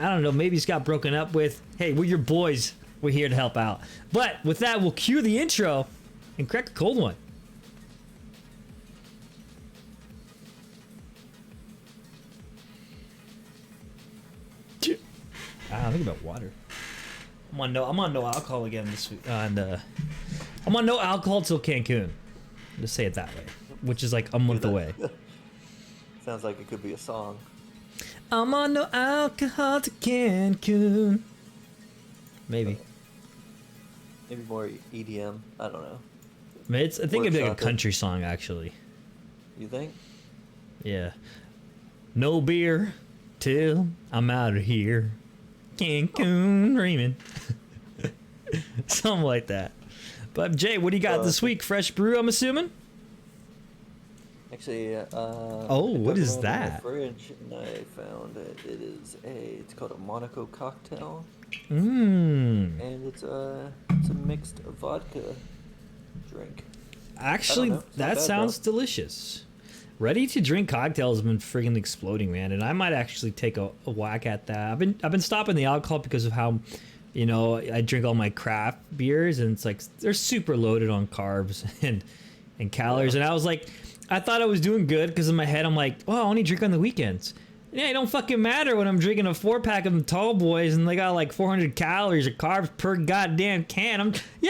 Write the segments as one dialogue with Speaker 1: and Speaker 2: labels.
Speaker 1: I don't know, maybe he's got broken up with. Hey, we're your boys. We're here to help out. But with that, we'll cue the intro and crack a cold one. I think about water. I'm on no alcohol again this week. I'm on no alcohol till Cancun. Just say it that way, which is like a month away.
Speaker 2: Sounds like it could be a song.
Speaker 1: I'm on no alcohol to Cancun. Maybe.
Speaker 2: Maybe more EDM. I don't know.
Speaker 1: I think it'd be like a country song, actually.
Speaker 2: You think?
Speaker 1: Yeah. No beer till I'm out of here. Cancun dreaming. Something like that. But Jay, what do you got this week? Fresh brew, I'm assuming?
Speaker 2: Actually,
Speaker 1: what is that?
Speaker 2: My fridge, and I found it. It's called a Monaco cocktail.
Speaker 1: Mmm.
Speaker 2: And it's a mixed vodka drink.
Speaker 1: Actually, that sounds delicious. Ready to drink cocktails have been friggin' exploding, man, and I might actually take a whack at that. I've been stopping the alcohol because of how, I drink all my craft beers, and it's like they're super loaded on carbs and calories, and I was like, I thought I was doing good because in my head I'm like, well, I only drink on the weekends. Yeah, it don't fucking matter when I'm drinking a 4-pack of them tall boys and they got like 400 calories of carbs per goddamn can.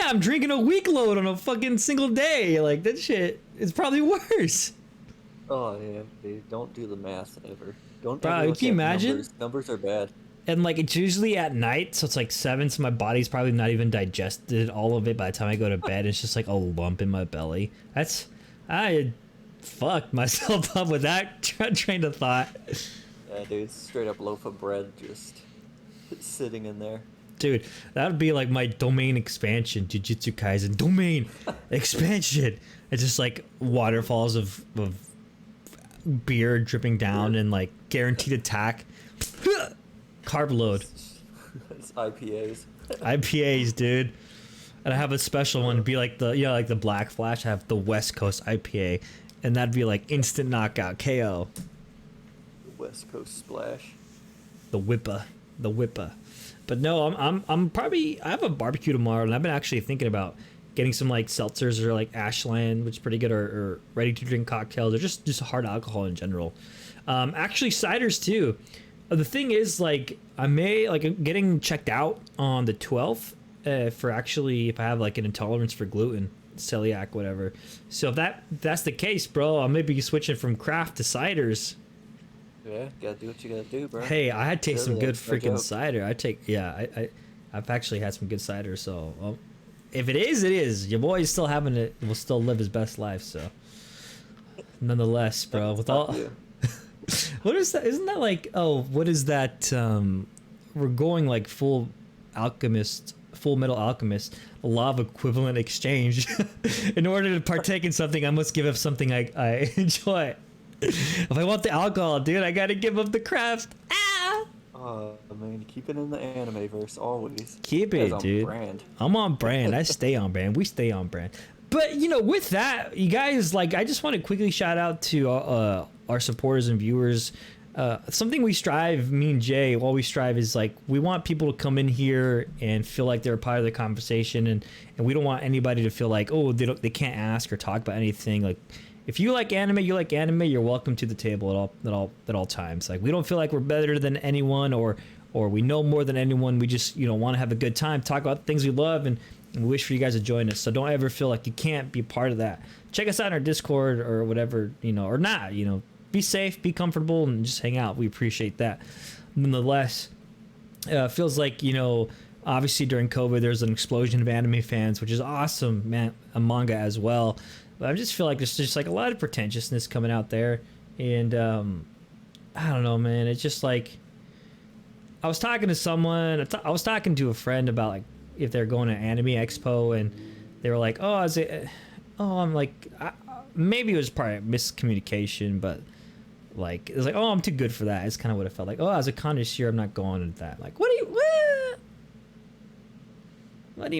Speaker 1: I'm drinking a week load on a fucking single day. Like, that shit is probably worse.
Speaker 2: Oh yeah, dude, don't do the math ever. Don't
Speaker 1: Bro,
Speaker 2: ever look
Speaker 1: can you
Speaker 2: at
Speaker 1: imagine?
Speaker 2: Numbers are bad.
Speaker 1: And like, it's usually at night, so it's like 7, so my body's probably not even digested all of it by the time I go to bed. It's just like a lump in my belly. I fucked myself up with that train of thought.
Speaker 2: Yeah, dude, straight up loaf of bread just sitting in there.
Speaker 1: Dude, that would be like my domain expansion, Jujutsu Kaisen domain expansion. It's just like waterfalls of beer dripping down and like guaranteed attack. Carb load.
Speaker 2: It's IPAs.
Speaker 1: IPAs, dude. And I have a special one to be like like the Black Flash. I have the West Coast IPA, and that'd be like instant knockout KO.
Speaker 2: West Coast splash.
Speaker 1: The whippa. But no, I'm probably, I have a barbecue tomorrow, and I've been actually thinking about getting some like seltzers or like Ashland, which is pretty good, or ready to drink cocktails, or just hard alcohol in general. Actually ciders too. The thing is, like, I'm getting checked out on the 12th for actually if I have like an intolerance for gluten, celiac, whatever. So if that's the case, bro, I may be switching from craft to ciders.
Speaker 2: Yeah, gotta do what you gotta do, bro.
Speaker 1: Hey, I had tasted some good freaking
Speaker 2: joke.
Speaker 1: cider. I've actually had some good cider. So if it is, it is. Your boy is still having it. Will still live his best life. So nonetheless, bro, with all. What is that? Isn't that like, what is that? We're going like full metal alchemist, law of equivalent exchange. In order to partake in something, I must give up something I enjoy. If I want the alcohol, dude, I gotta give up the craft. Ah!
Speaker 2: Oh man, keep it in the anime verse always.
Speaker 1: Keep it, dude.
Speaker 2: Brand.
Speaker 1: I'm on brand. I stay on brand. We stay on brand. But with that, you guys, like, I just want to quickly shout out to our supporters and viewers. Something we strive, me and Jay, all we strive is like, we want people to come in here and feel like they're a part of the conversation, and we don't want anybody to feel like, oh, they can't ask or talk about anything. Like, if you like anime, you're welcome to the table at all times. Like, we don't feel like we're better than anyone or we know more than anyone. We just, want to have a good time, talk about things we love, and we wish for you guys to join us. So don't ever feel like you can't be part of that. Check us out on our Discord or whatever, or not, be safe, be comfortable, and just hang out. We appreciate that. Nonetheless, feels like, obviously during COVID, there's an explosion of anime fans, which is awesome, man, a manga as well. But I just feel like there's just like a lot of pretentiousness coming out there. And I don't know, man. It's just like, I was talking to someone, I was talking to a friend about like if they're going to Anime Expo, and they were like, I'm like, maybe it was probably miscommunication, but like, it was like, oh, I'm too good for that. It's kind of what it felt like. Oh, as a connoisseur, I'm not going to that. Like, what do you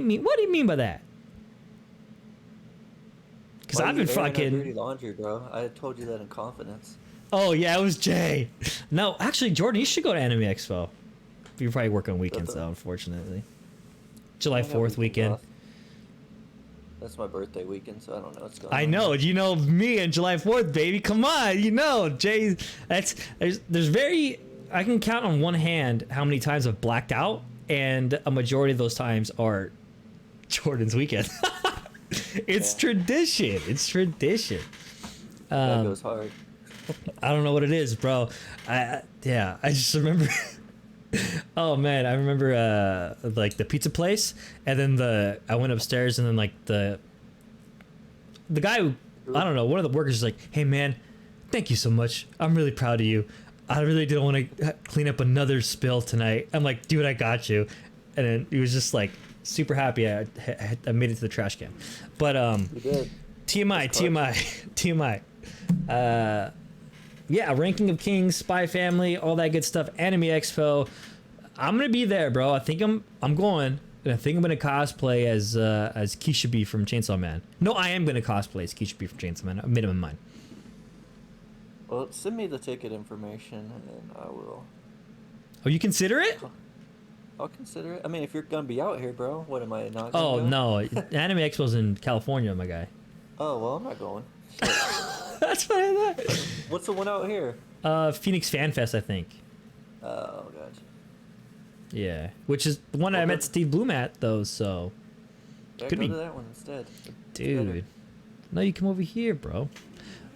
Speaker 1: mean? What do you mean by that? Because I've been fucking
Speaker 2: dirty laundry, bro. I told you that in confidence.
Speaker 1: Oh yeah, it was Jay. No, actually, Jordan, you should go to Anime Expo. You probably work on weekends though, unfortunately. July 4th weekend.
Speaker 2: That's my birthday weekend, so I don't know what's going on.
Speaker 1: I know, you know me and July 4th, baby. Come on, you know, Jay. There's very. I can count on one hand how many times I've blacked out, and a majority of those times are Jordan's weekend. It's tradition. It's tradition.
Speaker 2: That goes hard.
Speaker 1: I don't know what it is, bro. I just remember. Oh man, I remember like the pizza place, and then I went upstairs, and then like the guy who, I don't know, one of the workers is like, "Hey man, thank you so much. I'm really proud of you. I really didn't want to clean up another spill tonight." I'm like, "Dude, I got you," and then he was just like super happy I made it to the trash can. But
Speaker 2: You did.
Speaker 1: TMI. Yeah, Ranking of Kings, Spy Family, all that good stuff. Anime Expo. I'm gonna be there, bro. I think I'm going. And I think I'm gonna cosplay as Keisha B from Chainsaw Man. No, I am gonna cosplay as Keisha B from Chainsaw Man. I made up my mind.
Speaker 2: Well, send me the ticket information, and then I will.
Speaker 1: Oh, you consider it?
Speaker 2: I'll consider it. I mean, if you're gonna be out here, bro, what am I not?
Speaker 1: Oh
Speaker 2: Gonna go?
Speaker 1: no, Anime Expo's in California, my guy.
Speaker 2: Oh well, I'm not going. Shit.
Speaker 1: That's what I thought.
Speaker 2: What's the one out here?
Speaker 1: Phoenix Fan Fest, I think.
Speaker 2: Oh, gotcha.
Speaker 1: Yeah, which is the one I met Steve Bloom at, though. So,
Speaker 2: Yeah,
Speaker 1: could
Speaker 2: go
Speaker 1: be,
Speaker 2: to that one instead.
Speaker 1: dude. No, you come over here, bro.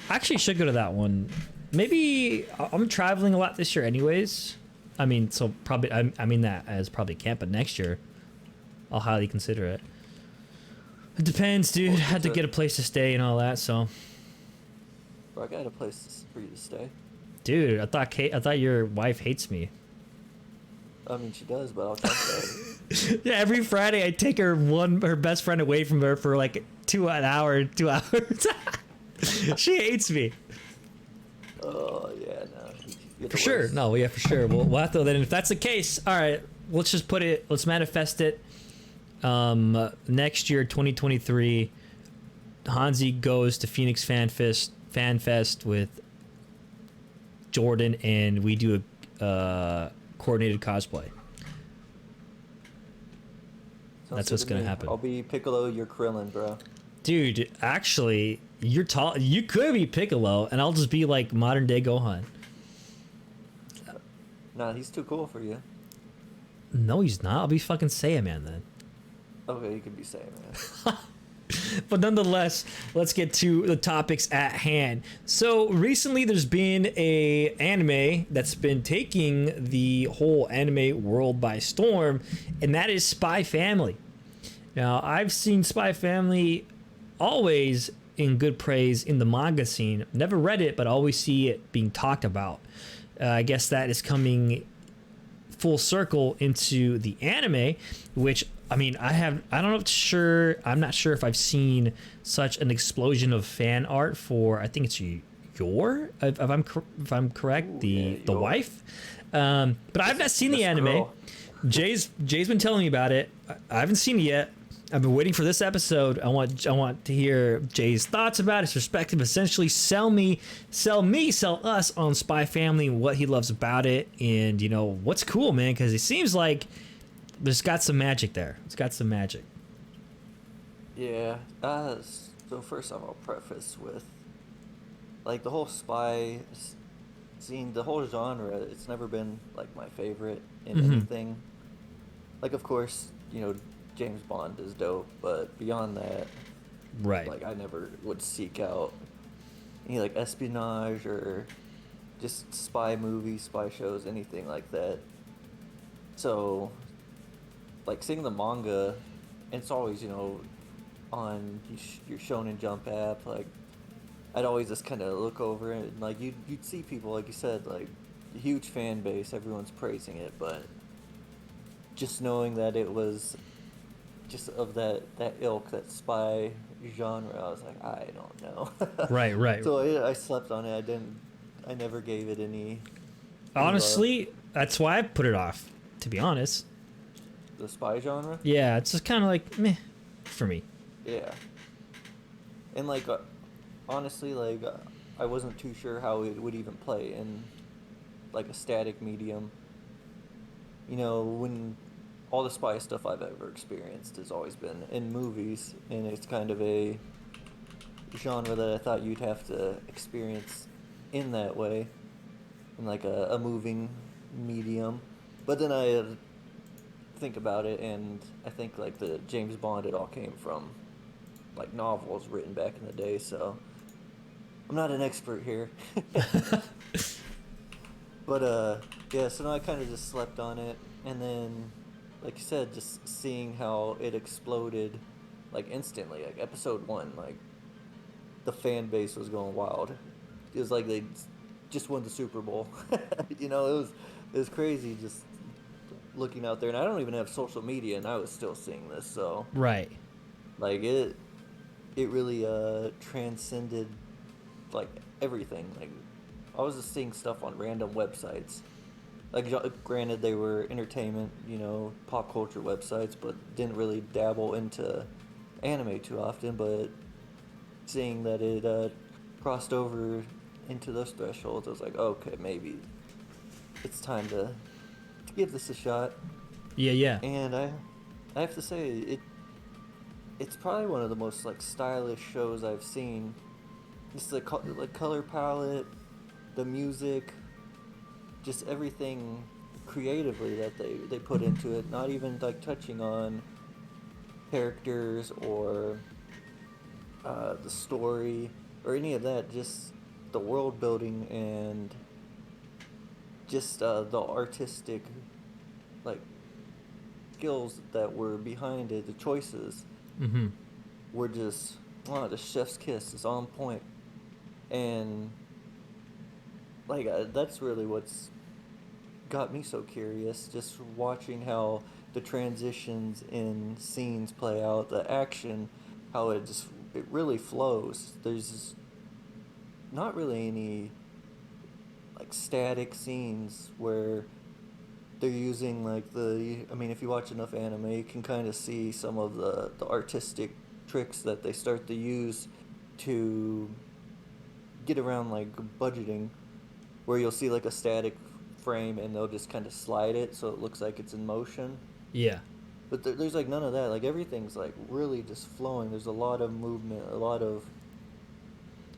Speaker 1: I actually should go to that one. Maybe I'm traveling a lot this year, anyways. I mean, so probably I mean that as probably camp, but next year, I'll highly consider it. It depends, dude.
Speaker 2: Well,
Speaker 1: Had to get a place to stay and all that, so.
Speaker 2: Bro, I got a place for you to stay.
Speaker 1: Dude, I thought your wife hates me.
Speaker 2: I mean, she does, but I'll talk about it.
Speaker 1: Yeah, every Friday I take her best friend away from her for like 2 hours. She hates me.
Speaker 2: Oh yeah, no. You're
Speaker 1: For
Speaker 2: the
Speaker 1: sure.
Speaker 2: worst.
Speaker 1: No, yeah, for sure. We'll have to then. If that's the case, all right. Let's just put it. Let's manifest it. Next year, 2023, Hansi goes to Phoenix Fan Fest with Jordan, and we do a coordinated cosplay.
Speaker 2: Sounds
Speaker 1: That's
Speaker 2: good
Speaker 1: what's
Speaker 2: to
Speaker 1: gonna
Speaker 2: me.
Speaker 1: happen.
Speaker 2: I'll be Piccolo, you're Krillin, bro.
Speaker 1: Dude, actually, you're tall. You could be Piccolo, and I'll just be like modern day Gohan.
Speaker 2: Nah, he's too cool for you.
Speaker 1: No, he's not. I'll be fucking Saiyaman then.
Speaker 2: Okay, you could be saying that.
Speaker 1: But nonetheless, let's get to the topics at hand. So recently there's been a anime that's been taking the whole anime world by storm, and that is Spy Family. Now, I've seen Spy Family always in good praise in the manga scene. Never read it, but always see it being talked about. I guess that is coming full circle into the anime, which I'm not sure if I've seen such an explosion of fan art for, I think it's Yor, if I'm correct,
Speaker 2: Ooh,
Speaker 1: the
Speaker 2: Yor.
Speaker 1: wife. But I've not seen the
Speaker 2: This
Speaker 1: anime.
Speaker 2: girl.
Speaker 1: Jay's been telling me about it. I haven't seen it yet. I've been waiting for this episode. I want to hear Jay's thoughts about it, his perspective. Essentially, sell us on Spy Family and what he loves about it, and what's cool, man. Because it seems like there's got some magic there. It's got some magic.
Speaker 2: Yeah. So first off, I'll preface with, like, the whole spy scene, the whole genre. It's never been like my favorite in anything. Like, of course, James Bond is dope, but beyond that,
Speaker 1: Right.
Speaker 2: like, I never would seek out any like espionage or just spy movies, spy shows, anything like that. So, like, seeing the manga, it's always, on your Shonen Jump app, like, I'd always just kind of look over it, and, like, you'd see people, like you said, like, a huge fan base, everyone's praising it, but just knowing that it was just of that ilk, that spy genre, I was like, I don't know.
Speaker 1: Right.
Speaker 2: So I slept on it. I never gave it any
Speaker 1: Honestly, that's why I put it off, to be honest.
Speaker 2: the spy genre.
Speaker 1: Yeah, it's just kind of like meh for me.
Speaker 2: Yeah. And, like, honestly, like, I wasn't too sure how it would even play in, like, a static medium. you know, when all the spy stuff I've ever experienced has always been in movies, and it's kind of a genre that I thought you'd have to experience in that way, in like a moving medium. But then I think about it, and I think like the James Bond, it all came from like novels written back in the day. So I'm not an expert here. But yeah, so now I kind of just slept on it, and then, like you said, just seeing how it exploded, like instantly, like episode one, like the fan base was going wild. It was like they just won the Super Bowl. You know, it was crazy just looking out there, and I don't even have social media, and I was still seeing this. So
Speaker 1: Right.
Speaker 2: like it really transcended like everything. Like I was just seeing stuff on random websites. Like granted, they were entertainment, you know, pop culture websites, but didn't really dabble into anime too often. But seeing that it crossed over into those thresholds, I was like, okay, maybe it's time to give this a shot.
Speaker 1: Yeah, yeah.
Speaker 2: And I have to say it's probably one of the most like stylish shows I've seen. Just the like color palette, the music, just everything creatively that they put into it. Not even like touching on characters or the story or any of that. Just the world building and just the artistic like skills that were behind it. The choices
Speaker 1: Mm-hmm.
Speaker 2: were just wow, the chef's kiss is on point. And like that's really what's got me so curious, just watching how the transitions in scenes play out, the action, how it really flows. There's just not really any like static scenes where they're using like I mean, if you watch enough anime, you can kind of see some of the artistic tricks that they start to use to get around like budgeting, where you'll see like a static frame and they'll just kind of slide it so it looks like it's in motion.
Speaker 1: Yeah.
Speaker 2: But there's like none of that. Like everything's like really just flowing. There's a lot of movement, a lot of.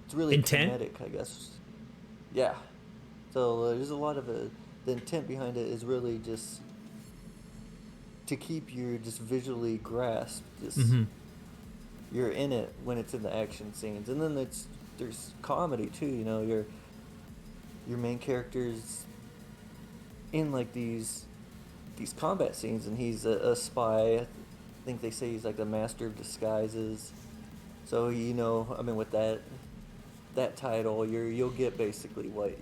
Speaker 2: It's really
Speaker 1: Intent?
Speaker 2: kinetic, I guess. Yeah. So there's a lot of the intent behind it is really just to keep you just visually grasped. Just
Speaker 1: Mm-hmm.
Speaker 2: you're in it when it's in the action scenes, and then there's comedy too. You know, your main character's in like these combat scenes, and he's a spy. I think they say he's like the master of disguises. So you know, I mean, with that title, you'll get basically what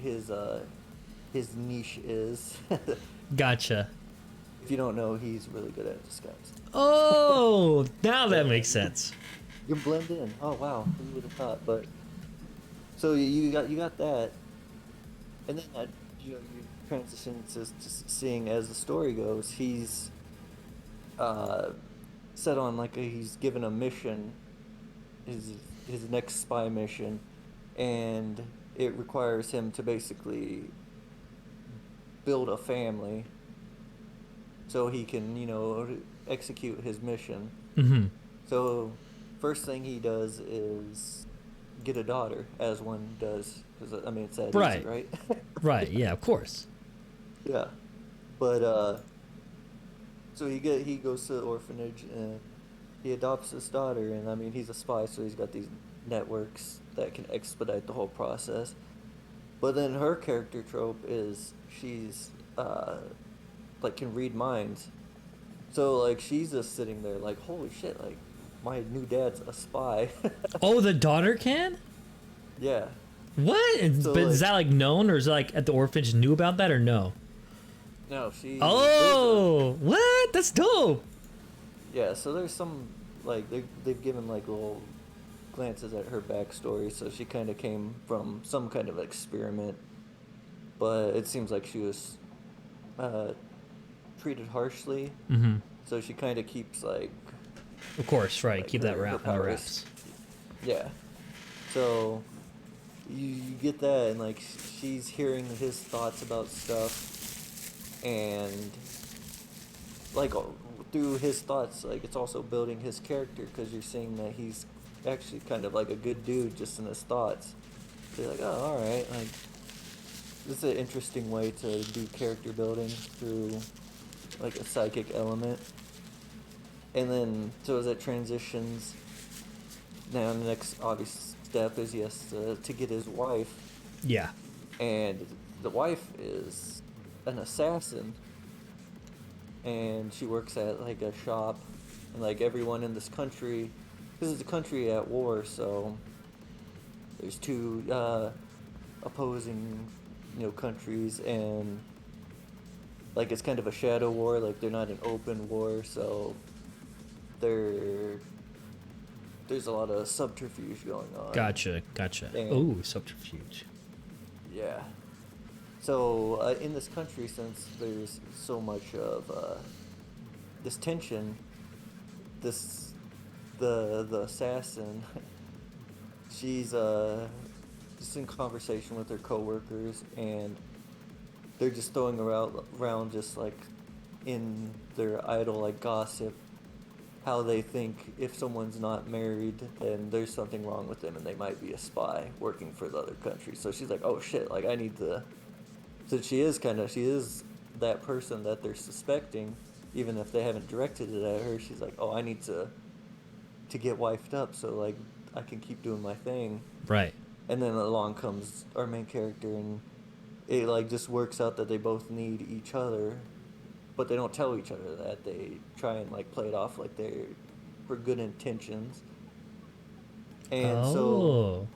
Speaker 2: his his niche is.
Speaker 1: Gotcha.
Speaker 2: If you don't know, he's really good at disguise.
Speaker 1: Oh, now that
Speaker 2: Yeah,
Speaker 1: makes sense.
Speaker 2: you can blend in. Oh wow, who would have thought? But so you got that, and then that you transition to just seeing as the story goes. He's uh, set on like he's given a mission, his his next spy mission, and it requires him to basically build a family so he can execute his mission.
Speaker 1: Mm-hmm.
Speaker 2: So first thing he does is get a daughter, as one does, because I mean it's that easy,
Speaker 1: Right.
Speaker 2: right?
Speaker 1: Right. Yeah, of course.
Speaker 2: Yeah, but so he goes to the orphanage and he adopts his daughter, and I mean he's a spy, so he's got these networks that can expedite the whole process. But then her character trope is she's like can read minds, so like she's just sitting there like holy shit, like my new dad's a spy.
Speaker 1: Oh, the daughter can?
Speaker 2: Yeah.
Speaker 1: What?
Speaker 2: So
Speaker 1: But is
Speaker 2: like
Speaker 1: that like known, or is it like at the orphanage knew about that, or no?
Speaker 2: no, there's a
Speaker 1: Oh, what? That's dope.
Speaker 2: yeah. So there's some like they've given like little glances at her backstory. So she kind of came from some kind of experiment, but it seems like she was uh, treated harshly.
Speaker 1: Mm-hmm.
Speaker 2: So she kind of keeps
Speaker 1: Of course, right.
Speaker 2: like
Speaker 1: Keep that
Speaker 2: her
Speaker 1: on the
Speaker 2: powers.
Speaker 1: wraps.
Speaker 2: Yeah. So you get that, and like she's hearing his thoughts about stuff, and like through his thoughts, like it's also building his character because you're seeing that he's actually kind of like a good dude just in his thoughts. So you're like, oh, all right, like this is an interesting way to do character building through like a psychic element. And then so as it transitions, now the next obvious step is he has to get his wife,
Speaker 1: Yeah.
Speaker 2: and the wife is an assassin, and she works at like a shop, and like everyone in this country, this is a country at war, so there's two opposing, countries, and like it's kind of a shadow war, like they're not an open war, so there's a lot of subterfuge going on.
Speaker 1: Gotcha.
Speaker 2: And
Speaker 1: Oh, subterfuge.
Speaker 2: yeah. So in this country, since there's so much of this tension, the assassin, she's just in conversation with her coworkers, and they're just throwing around just like in their idle like gossip, how they think if someone's not married, then there's something wrong with them and they might be a spy working for the other country. So she's like, oh shit, like I need to. So she is that person that they're suspecting, even if they haven't directed it at her. She's like, oh, I need to get wifed up so like I can keep doing my thing.
Speaker 1: Right.
Speaker 2: And then along comes our main character, and it like just works out that they both need each other, but they don't tell each other that. They try and like play it off like they're for good intentions. And so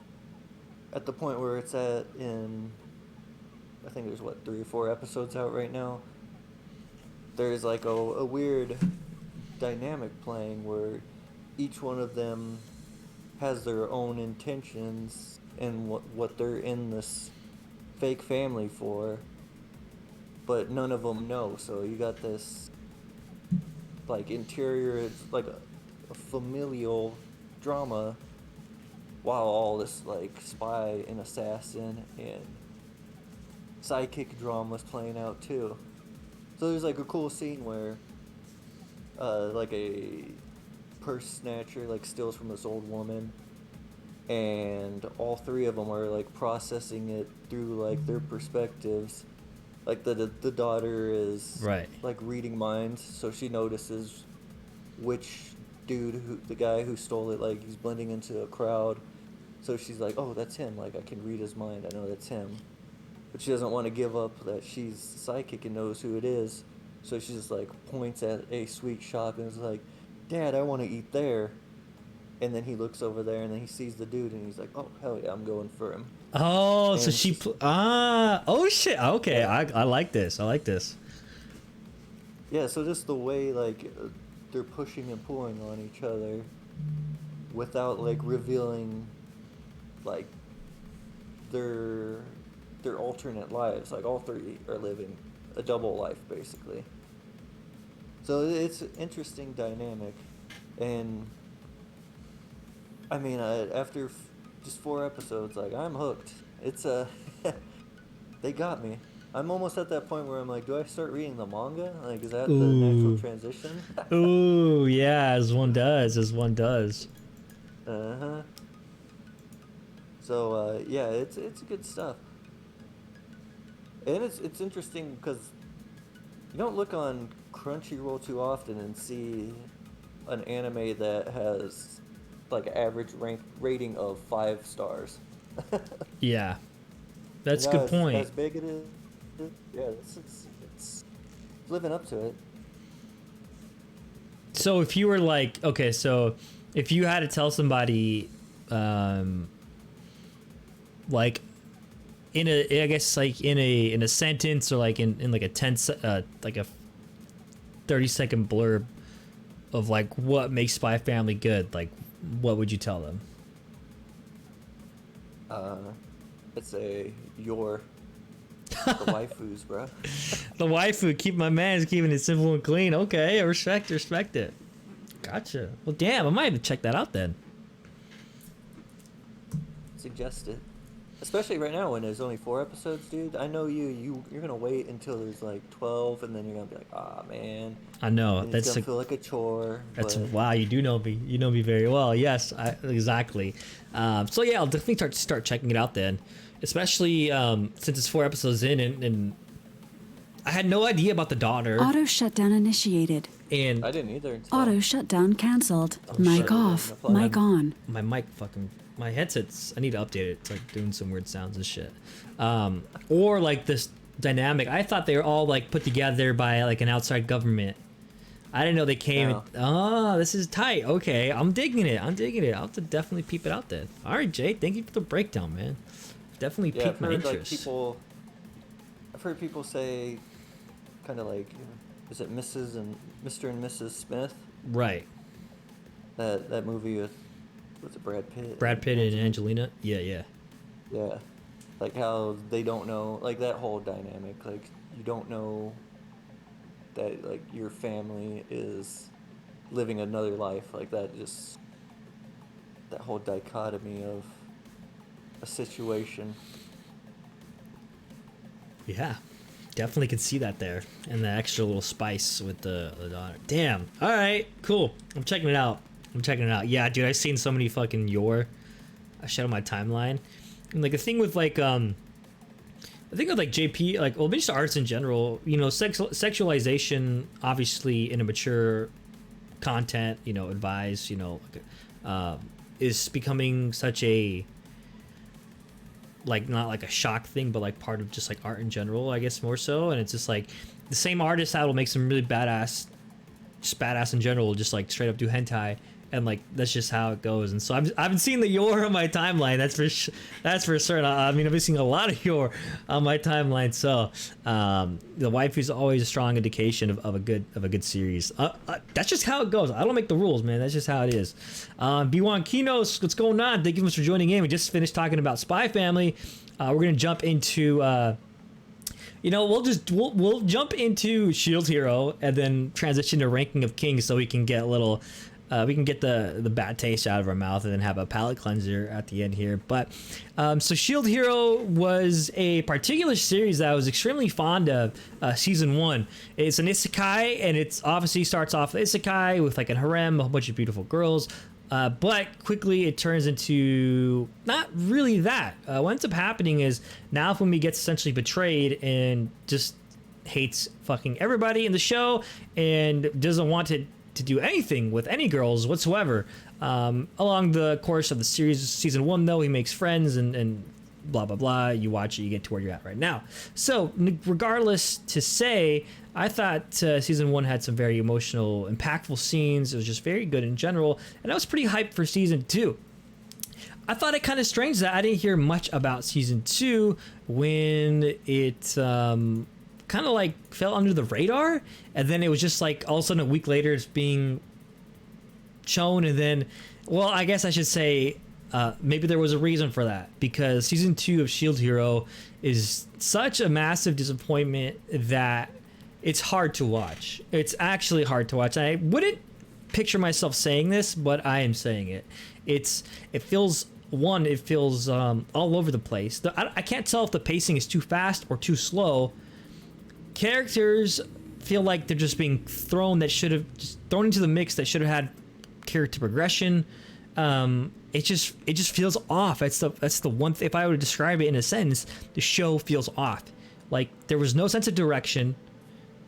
Speaker 2: at the point where it's at in, I think there's 3 or 4 episodes out right now, there's like a weird dynamic playing where each one of them has their own intentions and what they're in this fake family for, but none of them know. So you got this like interior, it's like a familial drama, while all this like spy and assassin and psychic drama is playing out too. So there's like a cool scene where like a purse snatcher like steals from this old woman, and all 3 of them are like processing it through like their perspectives. Like the daughter is
Speaker 1: right,
Speaker 2: like reading minds, so she notices which the guy who stole it, like he's blending into a crowd. So she's like, oh, that's him, like I can read his mind, I know that's him. But she doesn't want to give up that she's psychic and knows who it is. So she just like points at a sweet shop and is like, Dad, I want to eat there. And then he looks over there and then he sees the dude and he's like, oh, hell yeah, I'm going for him.
Speaker 1: Oh,
Speaker 2: and
Speaker 1: so she oh shit. Okay,
Speaker 2: yeah.
Speaker 1: I like this.
Speaker 2: Yeah, so just the way like they're pushing and pulling on each other without like revealing like their alternate lives. Like all 3 are living a double life basically. So it's an interesting dynamic, and I mean after just 4 episodes, like I'm hooked. It's they got me. I'm almost at that point where I'm like, do I start reading the manga? Like, is that the natural transition?
Speaker 1: Ooh, yeah, as one does.
Speaker 2: Uh-huh. So yeah, it's good stuff. And it's interesting because you don't look on Crunchyroll too often and see an anime that has like average rating of 5 stars.
Speaker 1: Yeah, that's a good point.
Speaker 2: As big it is, yeah, it's living up to it.
Speaker 1: So if you were like, okay, so if you had to tell somebody, like in a, I guess like in a sentence, or like in like a 30-second blurb of like what makes Spy Family good, like what would you tell them?
Speaker 2: I'd say the waifus, bro.
Speaker 1: The waifu, keep my man's keeping it simple and clean. Okay, I respect it. Gotcha. Well, damn, I might have to check that out then.
Speaker 2: Suggest it. especially right now when there's only 4 episodes, dude. I know you're gonna wait until there's like 12, and then you're gonna be like, ah, man.
Speaker 1: I know
Speaker 2: And it's gonna feel like a chore.
Speaker 1: that's
Speaker 2: But
Speaker 1: wow. You do know me. You know me very well. Yes, exactly. So yeah, I'll definitely start checking it out then, especially since it's 4 episodes in, and I had no idea about the daughter.
Speaker 3: Auto shutdown initiated.
Speaker 1: And
Speaker 2: I didn't either. Until
Speaker 3: Auto shutdown cancelled.
Speaker 1: Oh,
Speaker 3: Mic
Speaker 1: shit.
Speaker 3: off.
Speaker 2: My-
Speaker 3: Mic on.
Speaker 1: my mic my headset's, I need to update it. It's like doing some weird sounds and shit. Or like this dynamic. I thought they were all like put together by like an outside government. I didn't know they came.
Speaker 2: No.
Speaker 1: Oh, this is tight. Okay, I'm digging it. I'll have to definitely peep it out then. All right, Jay, thank you for the breakdown, man. Definitely
Speaker 2: yeah, I've
Speaker 1: piqued my
Speaker 2: heard like
Speaker 1: interest.
Speaker 2: I've heard people say, kind of like, is it Mrs. and Mr. and Mrs. Smith?
Speaker 1: Right.
Speaker 2: That movie with, was it Brad Pitt?
Speaker 1: Brad Pitt and Angelina. Yeah, yeah.
Speaker 2: Yeah, like how they don't know, like that whole dynamic, like you don't know that like your family is living another life, like that, just that whole dichotomy of a situation.
Speaker 1: Yeah, definitely could see that there, and the extra little spice with the daughter. Damn. All right, cool. I'm checking it out. Yeah, dude, I've seen so many fucking I shit on my timeline, and like the thing with like I think with like JP, like well, just arts in general, you know, sexualization, obviously in a mature content, you know, advised, you know, is becoming such a like not like a shock thing, but like part of just like art in general, I guess more so. And it's just like the same artist that will make some really badass in general will just like straight up do hentai, and like that's just how it goes. And so I've seen the Yor on my timeline. That's for certain. I mean, I've been seeing a lot of Yor on my timeline. So the waifu is always a strong indication of a good series. That's just how it goes. I don't make the rules, man. That's just how it is. B1 Kinos, what's going on? Thank you so much for joining in. We just finished talking about Spy Family. We're gonna jump into. We'll jump into Shield Hero and then transition to Ranking of Kings, so we can get a little. We can get the bad taste out of our mouth and then have a palate cleanser at the end here. But so Shield Hero was a particular series that I was extremely fond of. Season 1. It's an isekai, and it's obviously starts off isekai with like a harem, a whole bunch of beautiful girls. But quickly it turns into not really that. What ends up happening is now Fumi gets essentially betrayed and just hates fucking everybody in the show and doesn't want to do anything with any girls whatsoever. Along the course of the series, season 1 though, he makes friends and blah blah blah. You watch it, you get to where you're at right now. So regardless to say, I thought season 1 had some very emotional, impactful scenes. It was just very good in general, and I was pretty hyped for season 2. I thought it kind of strange that I didn't hear much about season 2 when it kind of like fell under the radar, and then it was just like all of a sudden a week later it's being shown. And then, well, I guess I should say maybe there was a reason for that, because season 2 of Shield Hero is such a massive disappointment that it's hard to watch. It's actually hard to watch. I wouldn't picture myself saying this, but I am saying it. It feels all over the place. I can't tell if the pacing is too fast or too slow. Characters feel like they're just being thrown into the mix that should have had character progression. It just feels off. That's the one thing. If I were to describe it in a sentence, the show feels off. Like there was no sense of direction,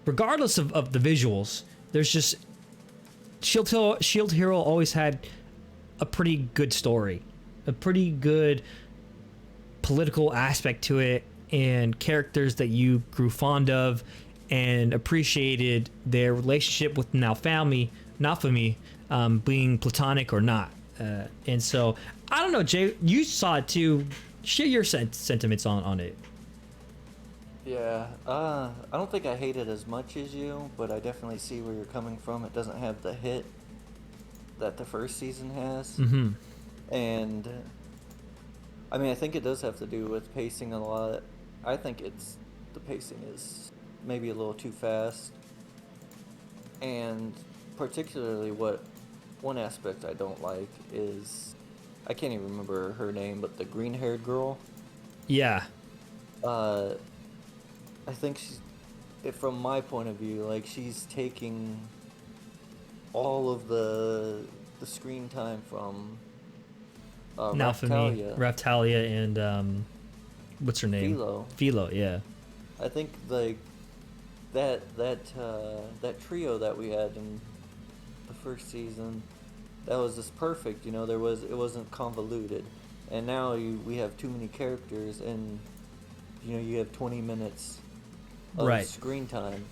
Speaker 1: regardless of the visuals. There's just Shield Hero always had a pretty good story, a pretty good political aspect to it, and characters that you grew fond of and appreciated their relationship with Naofumi, being platonic or not. And so, I don't know, Jay, you saw it too. Share your sentiments on it.
Speaker 2: Yeah, I don't think I hate it as much as you, but I definitely see where you're coming from. It doesn't have the hit that the first season has.
Speaker 1: Mm-hmm.
Speaker 2: And, I mean, I think it does have to do with pacing a lot. I think the pacing is maybe a little too fast. And particularly one aspect I don't like is, I can't even remember her name, but the green-haired girl.
Speaker 1: Yeah.
Speaker 2: Uh, I think from my point of view, like she's taking all of the screen time from
Speaker 1: Now for me,
Speaker 2: Raftalia,
Speaker 1: Raftalia and what's her name?
Speaker 2: Philo.
Speaker 1: Philo, yeah.
Speaker 2: I think like that trio that we had in the first season, that was just perfect. You know, it wasn't convoluted, and now we have too many characters, and you know you have 20 minutes of
Speaker 1: Right.
Speaker 2: screen time,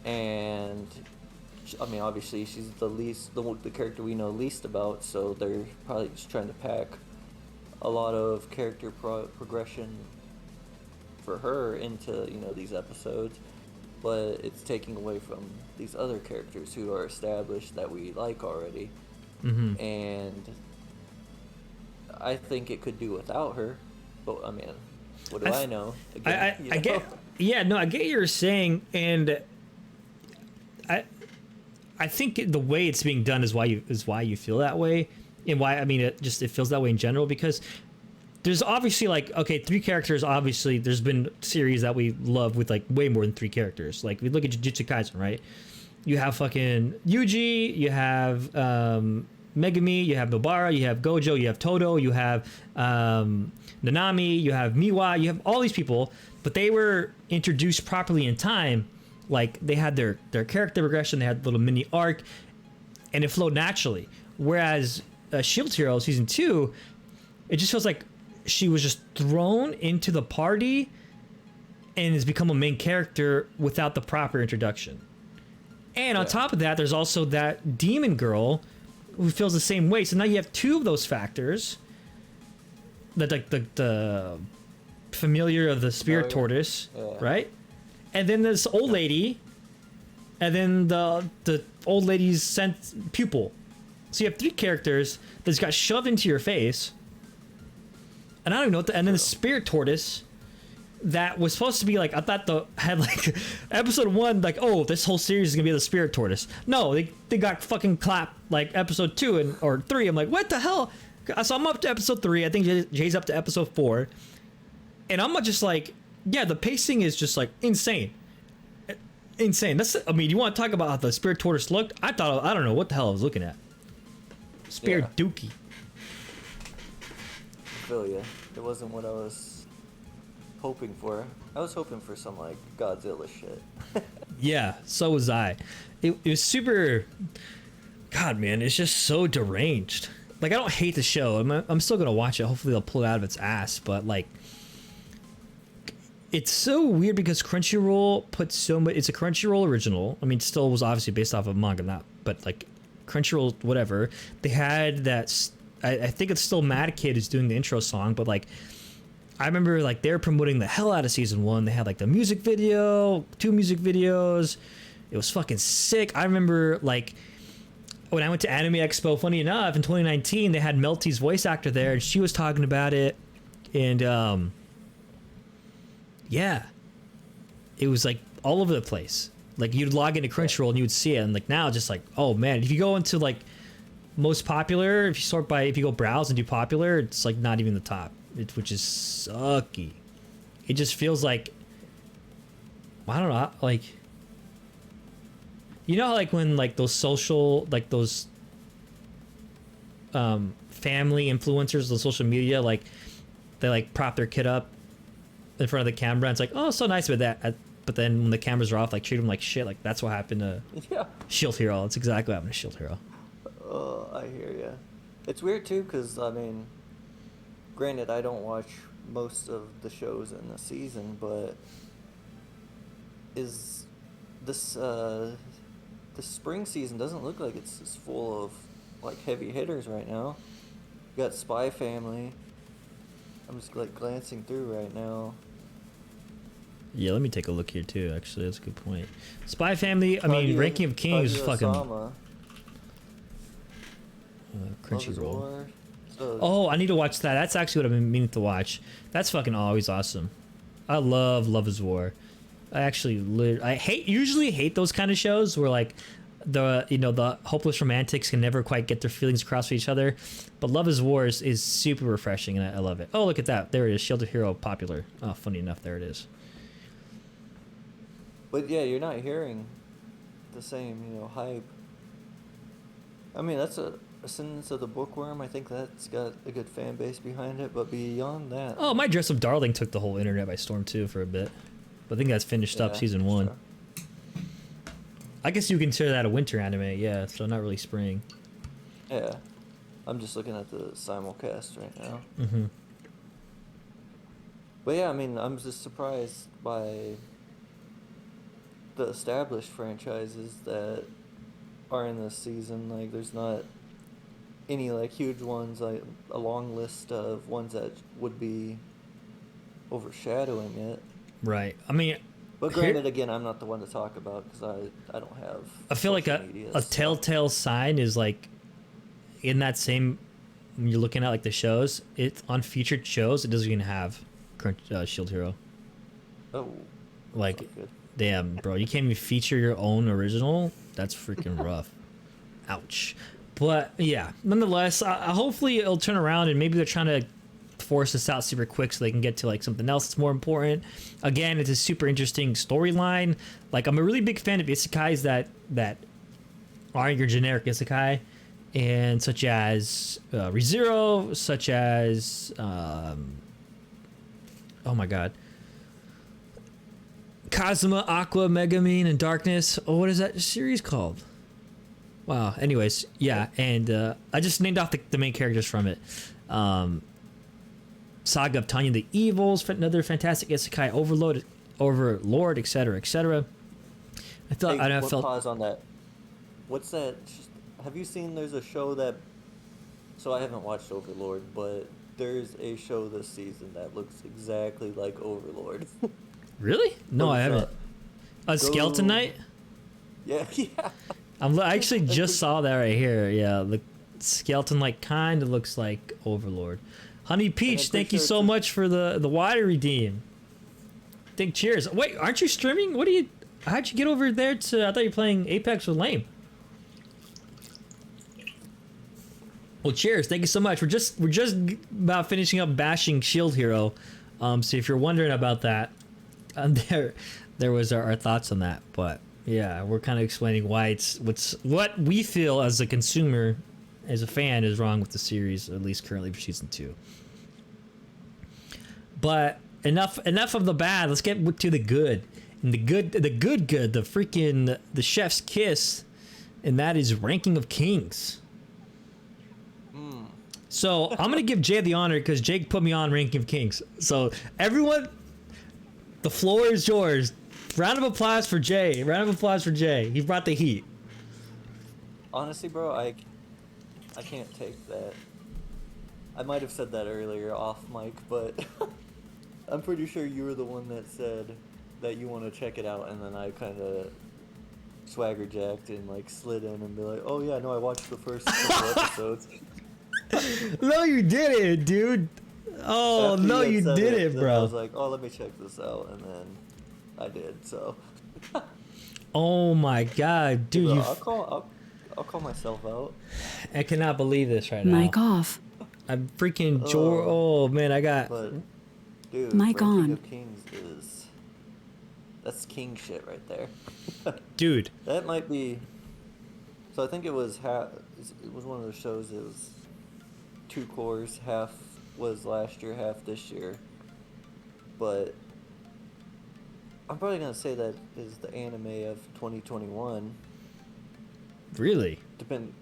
Speaker 2: and I mean obviously she's the character we know least about, so they're probably just trying to pack a lot of character progression for her into these episodes, but it's taking away from these other characters who are established that we like already.
Speaker 1: Mm-hmm.
Speaker 2: And I think it could do without her, but I mean, what do I know? Again,
Speaker 1: I get, yeah, no, I get what you're saying, and I think the way it's being done is why you feel that way, and why I mean it feels that way in general, because there's obviously like, okay, 3 characters. Obviously, there's been series that we love with like way more than 3 characters. Like we look at Jujutsu Kaisen, right? You have fucking Yuji, you have Megami, you have Nobara, you have Gojo, you have Todo, you have Nanami, you have Miwa, you have all these people, but they were introduced properly in time. Like they had their character progression, they had a little mini arc, and it flowed naturally. Whereas Shield Hero season 2, it just feels like she was just thrown into the party and has become a main character without the proper introduction. And on top of that, there's also that demon girl who feels the same way. So now you have 2 of those factors. The familiar of the spirit tortoise, right? And then this old lady, and then the old lady's sent pupil. So you have 3 characters that's got shoved into your face. And I don't even know what and then the spirit tortoise that was supposed to be like, I thought had like episode 1, like, oh, this whole series is gonna be the spirit tortoise. No, they got fucking clapped like episode 2 or 3. I'm like, what the hell? So I'm up to episode 3. I think Jay's up to episode 4, and I'm just like, yeah, the pacing is just like insane. I mean, you want to talk about how the spirit tortoise looked? I don't know what the hell I was looking at. Spirit Dookie.
Speaker 2: I feel ya. It wasn't what I was hoping for. I was hoping for some like Godzilla shit.
Speaker 1: Yeah, so was I. It was super. God, man, it's just so deranged. Like, I don't hate the show. I'm still gonna watch it. Hopefully, they'll pull it out of its ass. But like, it's so weird because Crunchyroll put so much. It's a Crunchyroll original. I mean, it still was obviously based off of manga, not. But like, Crunchyroll, whatever. They had that. I think it's still Mad Kid is doing the intro song, but like, I remember like they were promoting the hell out of season 1. They had like the music video, 2 music videos. It was fucking sick. I remember like when I went to Anime Expo, funny enough, in 2019, they had Melty's voice actor there, and she was talking about it, and yeah, it was like all over the place. Like you'd log into Crunchyroll and you would see it, and like now, just like, oh man, if you go into like most popular, if you go browse and do popular, it's like not even the top, which is sucky. It just feels like, I don't know, like, you know how like when like those social, like those family influencers on social media, like they like prop their kid up in front of the camera, and it's like, oh, so nice with that, but then when the cameras are off, like treat them like shit. Like that's what happened to Shield Hero. That's exactly what happened to Shield Hero.
Speaker 2: Oh, I hear ya. It's weird too, because I mean, granted, I don't watch most of the shows in the season, but is this the spring season doesn't look like it's just full of like heavy hitters right now. You got Spy Family. I'm just like glancing through right now.
Speaker 1: Yeah, let me take a look here too. Actually, that's a good point. Spy Family. I mean, Ranking of Kings is fucking. Crunchyroll. Oh, I need to watch that. That's actually what I've been meaning to watch. That's fucking always awesome. I love Love is War. I actually usually hate those kind of shows where like the hopeless romantics can never quite get their feelings across with each other, but Love is War is super refreshing, and I love it. Oh, look at that! There it is. Shielded Hero popular. Oh, funny enough, there it is.
Speaker 2: But yeah, you're not hearing the same, hype. I mean, that's a Ascendance of the Bookworm. I think that's got a good fan base behind it, but beyond that...
Speaker 1: Oh, My Dress Up Darling took the whole internet by storm, too, for a bit. But I think that's finished up season 1.
Speaker 2: Sure.
Speaker 1: I guess you consider that a winter anime, yeah, so not really spring.
Speaker 2: Yeah. I'm just looking at the simulcast right now.
Speaker 1: Mm-hmm.
Speaker 2: But yeah, I mean, I'm just surprised by the established franchises that are in this season. Like, there's not any, like, huge ones, like, a long list of ones that would be overshadowing it.
Speaker 1: Right. I mean...
Speaker 2: But granted, again, I'm not the one to talk about because I don't have
Speaker 1: I feel like
Speaker 2: media,
Speaker 1: a telltale sign is, like, in that same... When you're looking at, like, the shows, it's on featured shows, it doesn't even have Shield Hero.
Speaker 2: Oh.
Speaker 1: Like...
Speaker 2: Good.
Speaker 1: Damn, bro, you can't even feature your own original? That's freaking rough. Ouch. But, yeah, nonetheless, hopefully it'll turn around and maybe they're trying to force this out super quick so they can get to, like, something else that's more important. Again, it's a super interesting storyline. Like, I'm a really big fan of isekais that aren't your generic isekai, and such as ReZero, such as... oh my god. Kazuma, Aqua, Megumin, and Darkness. Oh, what is that series called? Wow. Anyways, yeah, and I just named off the main characters from it. Saga of Tanya the Evils, another fantastic isekai, Overlord, etc., etc. I thought
Speaker 2: Hey,
Speaker 1: I
Speaker 2: one
Speaker 1: felt
Speaker 2: pause on that. What's that? Have you seen? There's a show that. So I haven't watched Overlord, but there's a show this season that looks exactly like Overlord.
Speaker 1: really? No, I haven't.
Speaker 2: Go-
Speaker 1: Skeleton Knight.
Speaker 2: Yeah, yeah.
Speaker 1: I actually just saw that right here. Yeah, the Skeleton Knight kind of looks like Overlord. Honey Peach, thank you
Speaker 2: sure
Speaker 1: so much for the water redeem. Think cheers. Wait, aren't you streaming? How'd you get over there to? I thought you were playing Apex with Lame. Well, cheers. Thank you so much. We're just about finishing up bashing Shield Hero. So if you're wondering about that, there was our thoughts on that. But yeah, we're kind of explaining why what we feel as a consumer, as a fan, is wrong with the series, at least currently for season 2. But enough of the bad. Let's get to the good. And the good, the chef's kiss, and that is Ranking of Kings. So I'm gonna give Jay the honor because Jake put me on Ranking of Kings. So everyone, the floor is yours. Round of applause for Jay. Round of applause for Jay. He brought the heat.
Speaker 2: Honestly, bro, I can't take that. I might have said that earlier off mic, but I'm pretty sure you were the one that said that you want to check it out, and then I kind of swagger jacked and like slid in and be like, oh yeah, no, I watched the first couple episodes.
Speaker 1: No, you didn't, dude. Oh,
Speaker 2: After
Speaker 1: no, you
Speaker 2: had said
Speaker 1: didn't,
Speaker 2: then I was
Speaker 1: bro.
Speaker 2: like, oh, let me check this out, and then I did. So.
Speaker 1: Oh my god, dude,
Speaker 2: Bro,
Speaker 1: you.
Speaker 2: I'll call myself out.
Speaker 1: I cannot believe this right now.
Speaker 3: Mic off.
Speaker 1: I'm freaking Oh man, I got.
Speaker 2: But dude,
Speaker 3: Mic
Speaker 2: Ranking
Speaker 3: on.
Speaker 2: of Kings that's king shit right there.
Speaker 1: Dude.
Speaker 2: That might be. So I think it was it was one of those shows. It was 2 cores. Half was last year, half this year. But I'm probably gonna say that is the anime of 2021.
Speaker 1: Really?
Speaker 2: Am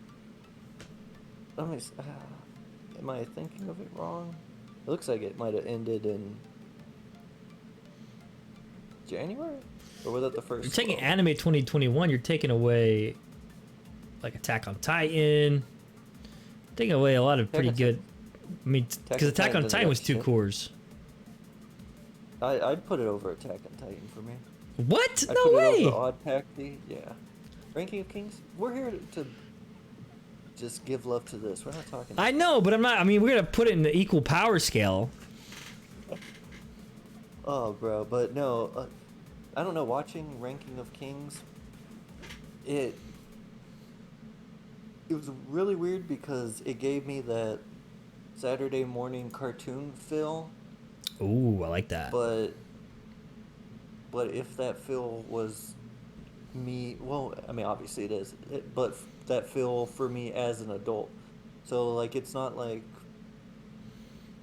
Speaker 2: I thinking of it wrong? It looks like it might have ended in January, or was that the first?
Speaker 1: You're taking
Speaker 2: one?
Speaker 1: anime 2021. You're taking away, like, Attack on Titan. Taking away a lot of pretty good. I mean, because Attack on Titan was 2 cores.
Speaker 2: I'd put it over Attack on Titan for me.
Speaker 1: What?
Speaker 2: I'd
Speaker 1: No
Speaker 2: put
Speaker 1: way.
Speaker 2: It over Odd Taxi. Yeah. Ranking of Kings. We're here to just give love to this. We're not talking.
Speaker 1: I know, but I'm not. I mean, we're gonna put it in the equal power scale.
Speaker 2: Oh, bro, but no. I don't know. Watching Ranking of Kings, it it was really weird because it gave me that Saturday morning cartoon feel,
Speaker 1: Ooh, I like that.
Speaker 2: but if that feel was me, well, I mean, obviously it is, but that feel for me as an adult. So like, it's not like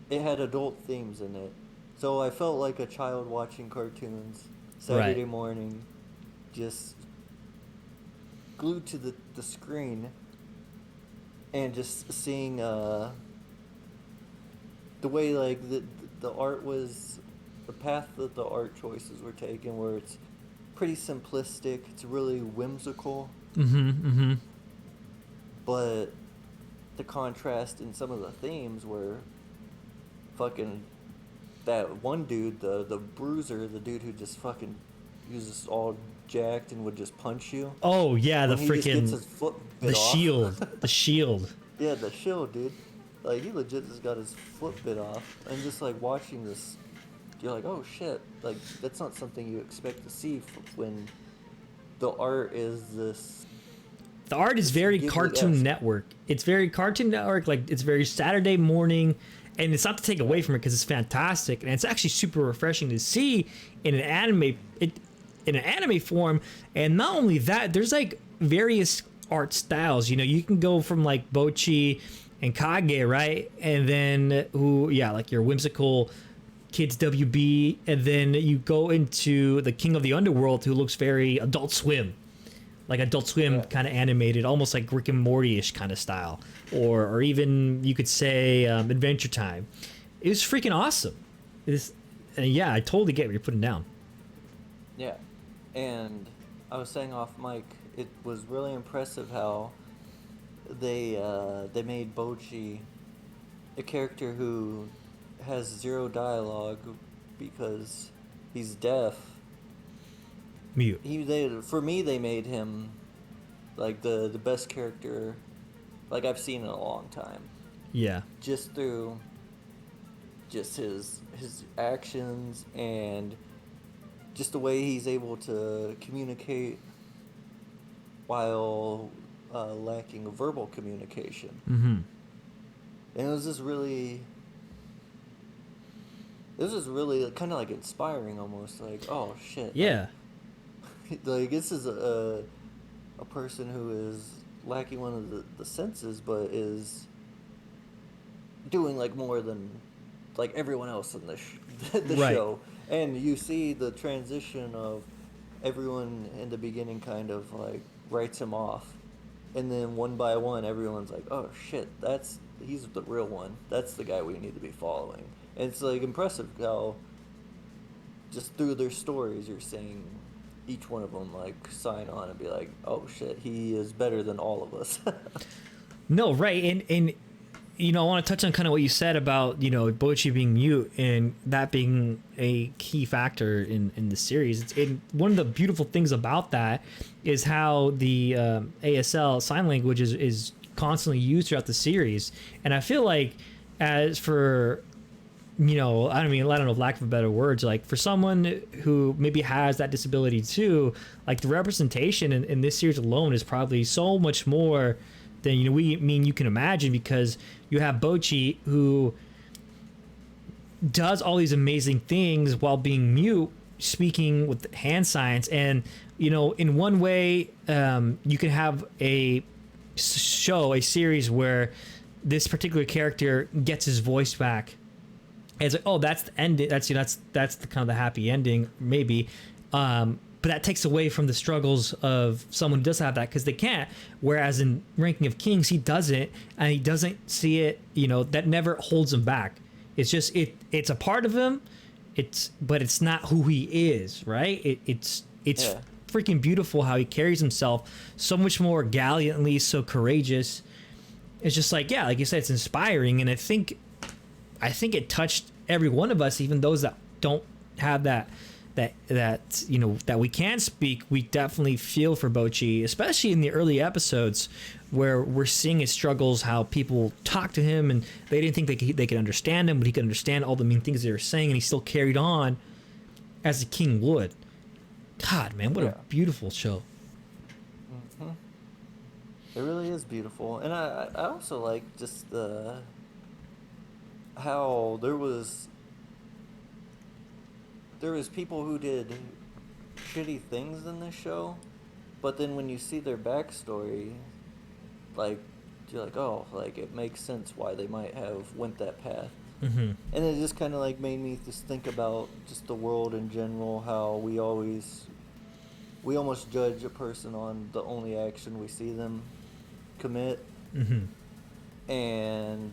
Speaker 2: it had adult themes in it. So I felt like a child watching cartoons
Speaker 1: Right.
Speaker 2: Saturday morning, just glued to the screen and just seeing the way like the art was, the path that the art choices were taken, where it's pretty simplistic, it's really whimsical,
Speaker 1: Mm-hmm. Mm-hmm.
Speaker 2: but the contrast in some of the themes were fucking, that one dude, the bruiser, the dude who just fucking uses all jacked and would just punch you
Speaker 1: Oh yeah, the
Speaker 2: when he just gets
Speaker 1: freaking
Speaker 2: his foot
Speaker 1: the
Speaker 2: bit off.
Speaker 1: shield, the shield.
Speaker 2: Yeah, the shield, dude. Like, he legit just got his foot bit off. And just, like, watching this, you're like, oh, shit. Like, that's not something you expect to see when the art is this...
Speaker 1: The art is
Speaker 2: this
Speaker 1: very Cartoon
Speaker 2: Ghibli-esque.
Speaker 1: Network. It's very Cartoon Network. Like it's very Saturday morning, and it's not to take away from it because it's fantastic, and it's actually super refreshing to see in an anime. In an anime form, and not only that, there's like various art styles. You know, you can go from like Bochi and Kage, right? And then like your whimsical kids WB, and then you go into the King of the Underworld, who looks very Adult Swim, like Adult Swim
Speaker 2: Yeah.
Speaker 1: kind of animated, almost like Rick and Morty-ish kind of style, or even you could say Adventure Time. It was freaking awesome. Yeah, I totally get what you're putting down.
Speaker 2: Yeah. And I was saying off mic, it was really impressive how they made Bochi a character who has zero dialogue because he's deaf.
Speaker 1: Mute.
Speaker 2: For me, they made him like the best character like I've seen in a long time,
Speaker 1: Yeah.
Speaker 2: just through just his actions and just the way he's able to communicate while lacking verbal communication.
Speaker 1: Mm-hmm.
Speaker 2: And this is really kind of like inspiring, almost like, oh shit.
Speaker 1: Yeah.
Speaker 2: Like this is a person who is lacking one of the senses, but is doing like more than like everyone else in the
Speaker 1: Right.
Speaker 2: show. And you see the transition of everyone in the beginning kind of like writes him off, and then one by one everyone's like, oh shit, he's the real one, that's the guy we need to be following. And it's like impressive how just through their stories you're seeing each one of them like sign on and be like, oh shit, he is better than all of us.
Speaker 1: No, right, and you know, I want to touch on kind of what you said about, you know, Boichi being mute and that being a key factor in the series. And one of the beautiful things about that is how the ASL sign language is constantly used throughout the series. And I feel like, as for, you know, I don't know, lack of better words, like for someone who maybe has that disability too, like the representation in this series alone is probably so much more than, you know, you can imagine, because you have Bochi, who does all these amazing things while being mute, speaking with hand signs. And, you know, in one way, you can have a series where this particular character gets his voice back. And it's like, oh, that's the ending. That's, you know, that's the kind of the happy ending, maybe. But that takes away from the struggles of someone who does have that, because they can't. Whereas in Ranking of Kings, he doesn't, and he doesn't see it. You know, that never holds him back. It's just it's a part of him. But it's not who he is, right? It's
Speaker 2: Yeah.
Speaker 1: freaking beautiful how he carries himself so much more gallantly, so courageous. It's just like, yeah, like you said, it's inspiring, and I think it touched every one of us, even those that don't have that you know, that we can speak. We definitely feel for Bochi, especially in the early episodes where we're seeing his struggles, how people talk to him and they didn't think they could understand him, but he could understand all the mean things they were saying, and he still carried on as a king would. God, man, what a beautiful show.
Speaker 2: It really is beautiful, and I also like just the how there was people who did shitty things in this show, but then when you see their backstory, like you're like, oh, like it makes sense why they might have went that path.
Speaker 1: Mm-hmm.
Speaker 2: And it just kind of like made me just think about just the world in general, how we almost judge a person on the only action we see them commit.
Speaker 1: Mm-hmm.
Speaker 2: And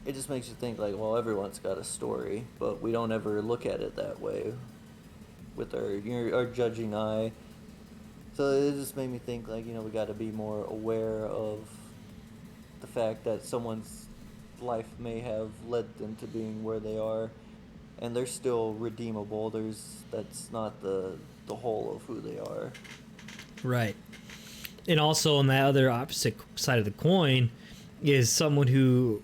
Speaker 2: it just makes you think like, well, everyone's got a story, but we don't ever look at it that way with our judging eye. So it just made me think like, we got to be more aware of the fact that someone's life may have led them to being where they are, and they're still redeemable. That's not the whole of who they are.
Speaker 1: Right. And also on that other opposite side of the coin is someone who,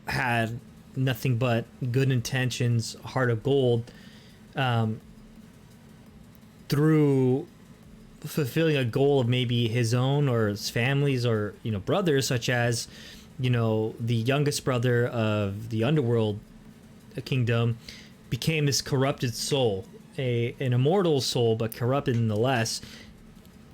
Speaker 1: had nothing but good intentions, heart of gold, through fulfilling a goal of maybe his own or his family's or brothers, such as the youngest brother of the underworld kingdom became this corrupted soul, an immortal soul but corrupted nonetheless,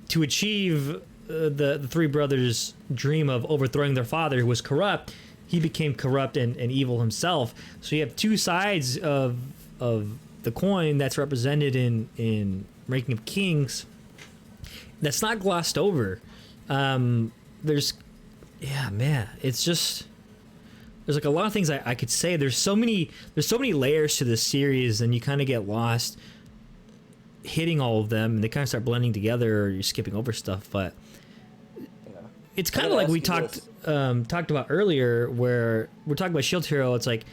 Speaker 1: to achieve the three brothers' dream of overthrowing their father, who was corrupt. He became corrupt and evil himself. So you have two sides of the coin that's represented in Ranking of Kings. That's not glossed over. It's just there's like a lot of things I could say. There's so many layers to this series, and you kind of get lost hitting all of them, and they kind of start blending together, or you're skipping over stuff. But it's kind of like we talked about earlier, where we're talking about Shield Hero. It's like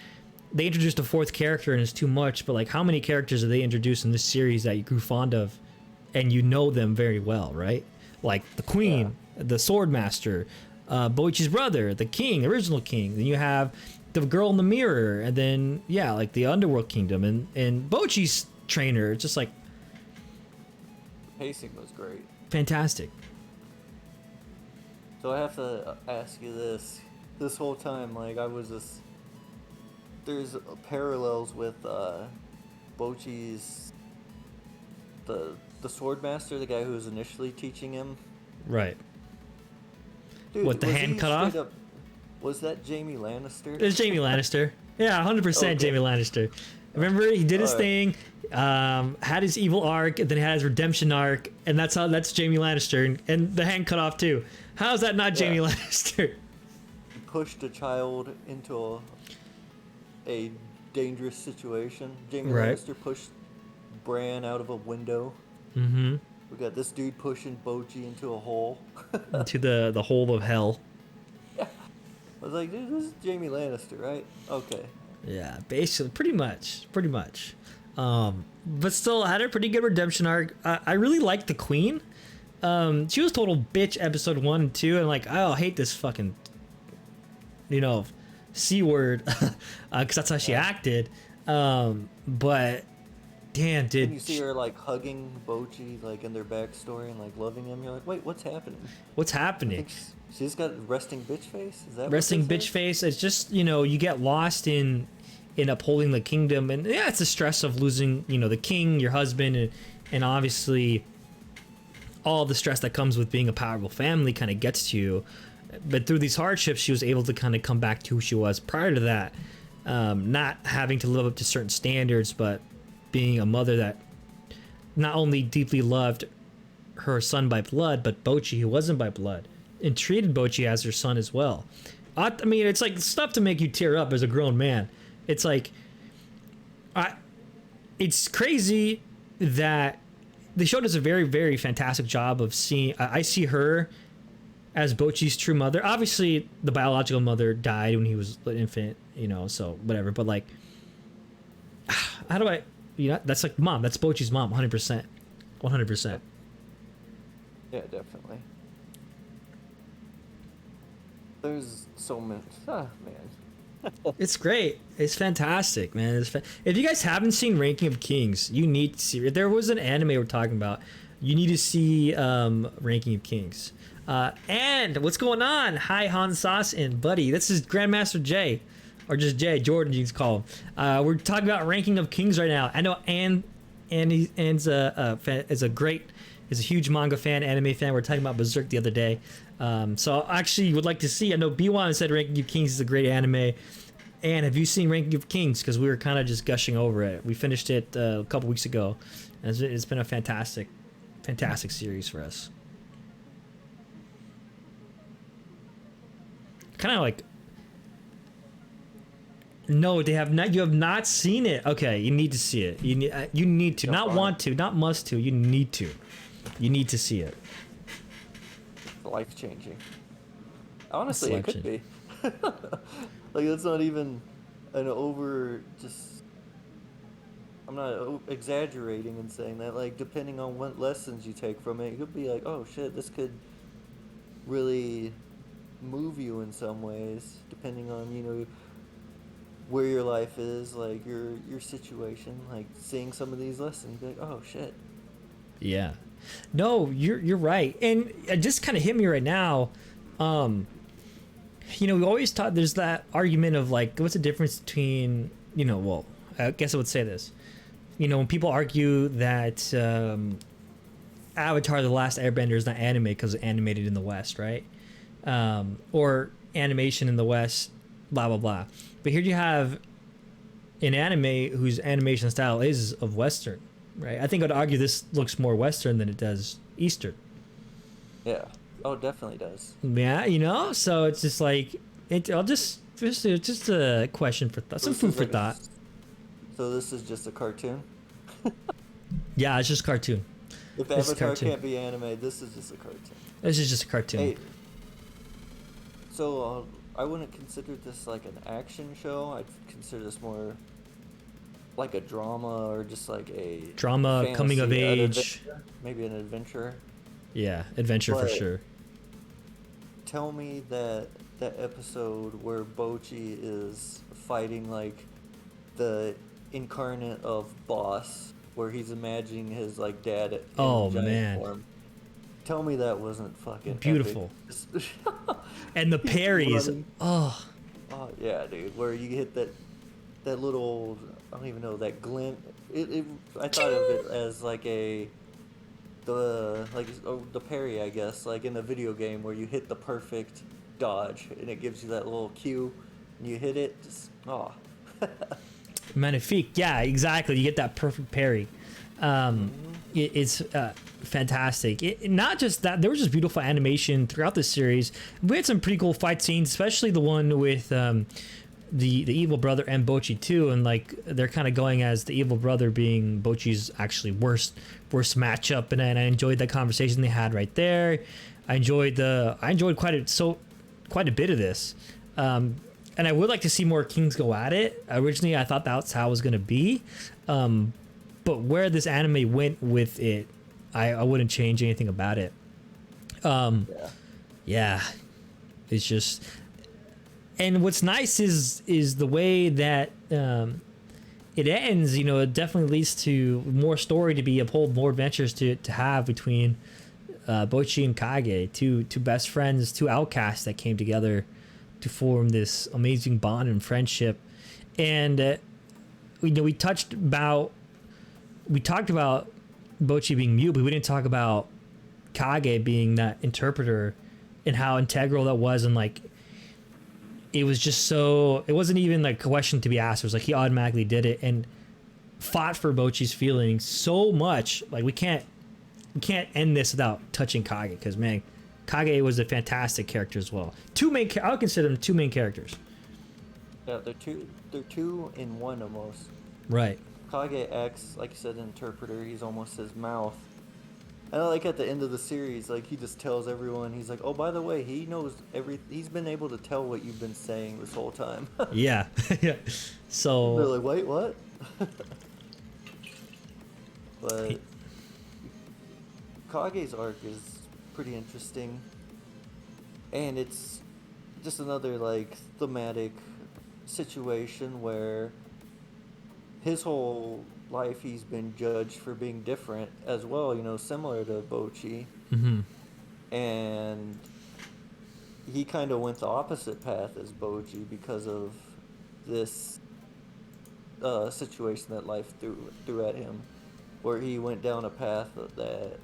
Speaker 1: they introduced a fourth character and it's too much, but like how many characters did they introduce in this series that you grew fond of and them very well, right? Like the Queen, the Sword Master, Boichi's brother, the King, the original King. Then you have the girl in the mirror, and then like the Underworld Kingdom and Boichi's trainer. It's just like
Speaker 2: Pacing was great.
Speaker 1: fantastic.
Speaker 2: So I have to ask you this whole time, like I was just, there's parallels with Bochi's, the sword master, the guy who was initially teaching him.
Speaker 1: Right.
Speaker 2: Dude,
Speaker 1: What, the
Speaker 2: was
Speaker 1: hand
Speaker 2: he
Speaker 1: cut off?
Speaker 2: Was that Jaime Lannister?
Speaker 1: It's Jaime Lannister. Yeah, 100%
Speaker 2: Okay.
Speaker 1: Jaime Lannister. Remember, he did his
Speaker 2: All right.
Speaker 1: thing, had his evil arc, and then he had his redemption arc, and that's Jaime Lannister, and the hand cut off too. How is that not Jaime
Speaker 2: Yeah.
Speaker 1: Lannister?
Speaker 2: He pushed a child into a dangerous situation. Jaime
Speaker 1: Right.
Speaker 2: Lannister pushed Bran out of a window.
Speaker 1: Mm-hmm.
Speaker 2: We got this dude pushing Bochi into a hole.
Speaker 1: To the hole of hell.
Speaker 2: I was like, dude, this is Jaime Lannister, right? Okay.
Speaker 1: Yeah, basically, pretty much. But still had a pretty good redemption arc. I really liked the Queen. She was total bitch episode 1 and 2, and like, I hate this fucking, C word, because that's how she acted. But damn, dude.
Speaker 2: When you see her like hugging Bochi, like in their backstory and like loving him, you're like, wait, what's happening?
Speaker 1: What's
Speaker 2: I
Speaker 1: happening?
Speaker 2: think she's got resting bitch face. Is that
Speaker 1: Resting
Speaker 2: what they
Speaker 1: bitch
Speaker 2: say?
Speaker 1: face. It's just, you get lost in upholding the kingdom, and yeah, it's the stress of losing, the king, your husband, and obviously all the stress that comes with being a powerful family kind of gets to you. But through these hardships, she was able to kind of come back to who she was prior to that, not having to live up to certain standards, but being a mother that not only deeply loved her son by blood, but Bochi, who wasn't by blood, and treated Bochi as her son as well. I mean, it's like stuff to make you tear up as a grown man. It's like, it's crazy that the show does a very, very fantastic job of seeing. I see her as Bochi's true mother. Obviously, the biological mother died when he was an infant, so whatever. But like, how do I? That's like mom. That's Bochi's mom, 100%, 100%.
Speaker 2: Yeah, definitely. There's so much. Ah, man.
Speaker 1: It's great. It's fantastic, man. If you guys haven't seen Ranking of Kings, you need to see it. There was an anime we're talking about. You need to see Ranking of Kings. And what's going on? Hi, Han Sauce and Buddy. This is Grandmaster Jay, or just Jay, Jordan, you can call him. We're talking about Ranking of Kings right now. I know Ann's is a huge manga fan, anime fan. We were talking about Berserk the other day. So I actually would like to see. I know B1 said Ranking of Kings is a great anime. And have you seen Ranking of Kings? Because we were kind of just gushing over it. We finished it a couple weeks ago. And it's been a fantastic series for us. Kind of like, no, they have not. You have not seen it. Okay, you need to see it. You need to, not want to, not must to. You need to. You need to see it.
Speaker 2: Life changing. Honestly, it could be. Like, that's not even an over. Just, I'm not exaggerating in saying that. Like, depending on what lessons you take from it, it could be like, oh shit, this could really move you in some ways, depending on, you know, where your life is, like your situation. Like, seeing some of these lessons, be like, oh shit.
Speaker 1: Yeah. No, you're right, and it just kind of hit me right now. You know, we always taught there's that argument of like, what's the difference between, you know, well, I guess I would say this. You know, when people argue that Avatar: The Last Airbender is not anime because it's animated in the West, right? Or animation in the West, blah blah blah. But here you have an anime whose animation style is of Western, right? I think I'd argue this looks more Western than it does Eastern.
Speaker 2: Yeah. Oh, it definitely does.
Speaker 1: Yeah, you know, so it's just like I'll just a question for thought, some food for thought.
Speaker 2: So this is just a cartoon.
Speaker 1: Yeah, it's just cartoon.
Speaker 2: If Avatar can't be anime, this is just a cartoon.
Speaker 1: This is just a cartoon.
Speaker 2: Hey, so I wouldn't consider this like an action show. I'd consider this more like a drama, or just like a
Speaker 1: drama,
Speaker 2: fantasy,
Speaker 1: coming of age,
Speaker 2: maybe an adventure.
Speaker 1: Yeah, adventure for sure.
Speaker 2: Tell me that episode where Bochi is fighting like the incarnate of Boss, where he's imagining his like dad in giant form. Tell me that wasn't fucking
Speaker 1: beautiful. And the parries. Oh
Speaker 2: yeah, dude. Where you hit that little, I don't even know, that glint. I thought of it as like the parry, I guess, like in a video game where you hit the perfect dodge and it gives you that little cue and you hit it. Just
Speaker 1: magnifique. Yeah, exactly. You get that perfect parry. It's fantastic. Not just that, there was just beautiful animation throughout the series. We had some pretty cool fight scenes, especially the one with the evil brother and Bochi too, and like they're kind of going as the evil brother being Bochi's actually worst matchup, and I enjoyed that conversation they had right there. I enjoyed quite a bit of this, and I would like to see more Kings go at it. Originally, I thought that's how it was gonna be, but where this anime went with it, I wouldn't change anything about it. Yeah, it's just. And what's nice is the way that it ends. You know, it definitely leads to more story to be uphold, more adventures to have between Bochi and Kage, two best friends, two outcasts that came together to form this amazing bond and friendship. And we talked about Bochi being mute, but we didn't talk about Kage being that interpreter and how integral that was, and like. It was just so. It wasn't even like a question to be asked. It was like he automatically did it and fought for Bochi's feelings so much. Like we can't end this without touching Kage, because man, Kage was a fantastic character as well. I would consider them two main characters.
Speaker 2: Yeah, they're two in one almost.
Speaker 1: Right.
Speaker 2: Kage acts like you said, an interpreter. He's almost his mouth. And like at the end of the series, like he just tells everyone, he's like, oh, by the way, he knows he's been able to tell what you've been saying this whole time.
Speaker 1: Yeah. Yeah. So
Speaker 2: they're like, wait, what? But Kage's arc is pretty interesting. And it's just another like thematic situation where his whole life he's been judged for being different as well, you know, similar to Bochi.
Speaker 1: Mm-hmm.
Speaker 2: And he kind of went the opposite path as Boji because of this situation that life threw at him, where he went down a path that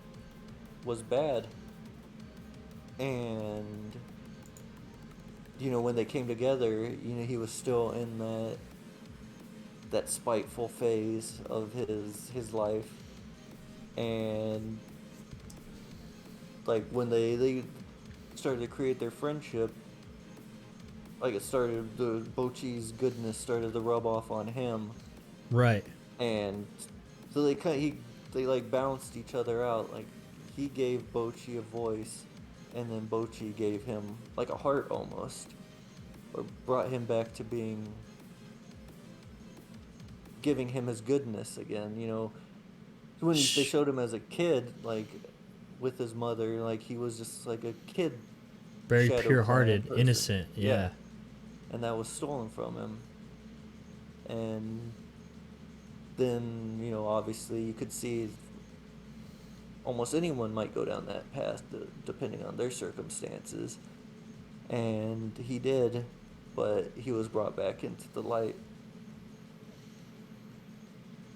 Speaker 2: was bad. And you know, when they came together, you know, he was still in that spiteful phase of his life. And like when they started to create their friendship, like it started, the Bochi's goodness started to rub off on him.
Speaker 1: Right.
Speaker 2: And so they like balanced each other out. Like he gave Bochi a voice, and then Bochi gave him like a heart almost, or brought him back to being, giving him his goodness again. You know, when they showed him as a kid, like with his mother, like he was just like a kid,
Speaker 1: Very
Speaker 2: shadow
Speaker 1: pure-hearted,
Speaker 2: clan person.
Speaker 1: innocent. Yeah.
Speaker 2: And that was stolen from him. And then, you know, obviously you could see almost anyone might go down that path depending on their circumstances. And he did, but he was brought back into the light.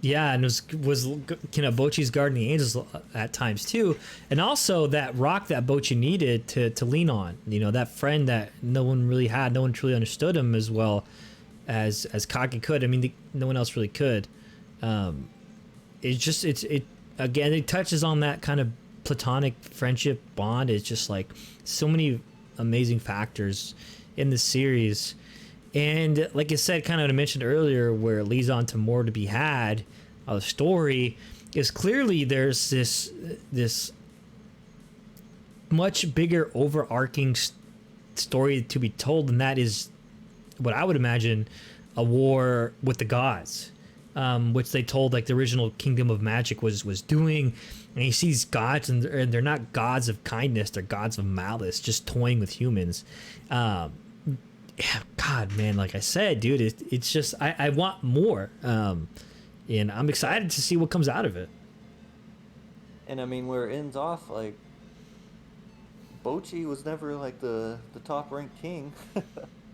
Speaker 1: Yeah, and was you know, Bochi's guarding the angels at times too, and also that rock that Bochi needed to lean on. You know, that friend that no one really had, no one truly understood him as well as Kage could. I mean, no one else really could. It's just it again. It touches on that kind of platonic friendship bond. It's just like so many amazing factors in the series. And like I said, kind of what I mentioned earlier, where it leads on to more to be had, the story is clearly there's this much bigger overarching story to be told, and that is what I would imagine a war with the gods, which they told like the original Kingdom of Magic was doing. And he sees gods, and they're not gods of kindness; they're gods of malice, just toying with humans. Yeah, God, man, like I said, dude, it's just I want more, and I'm excited to see what comes out of it.
Speaker 2: And I mean, where it ends off, like Bochi was never like the top ranked king.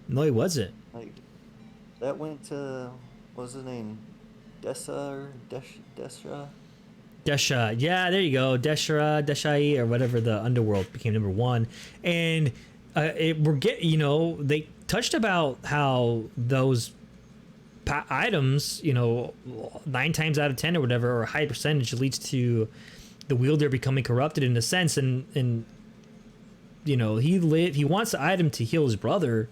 Speaker 1: No, he wasn't.
Speaker 2: Like that went to, what was his name, Dessa or Desha?
Speaker 1: Desha, yeah, there you go, Deshai, or whatever the underworld became number one, and you know, they touched about how those items, you know, 9 times out of 10 or whatever, or a high percentage, leads to the wielder becoming corrupted in a sense, and you know, he wants the item to heal his brother,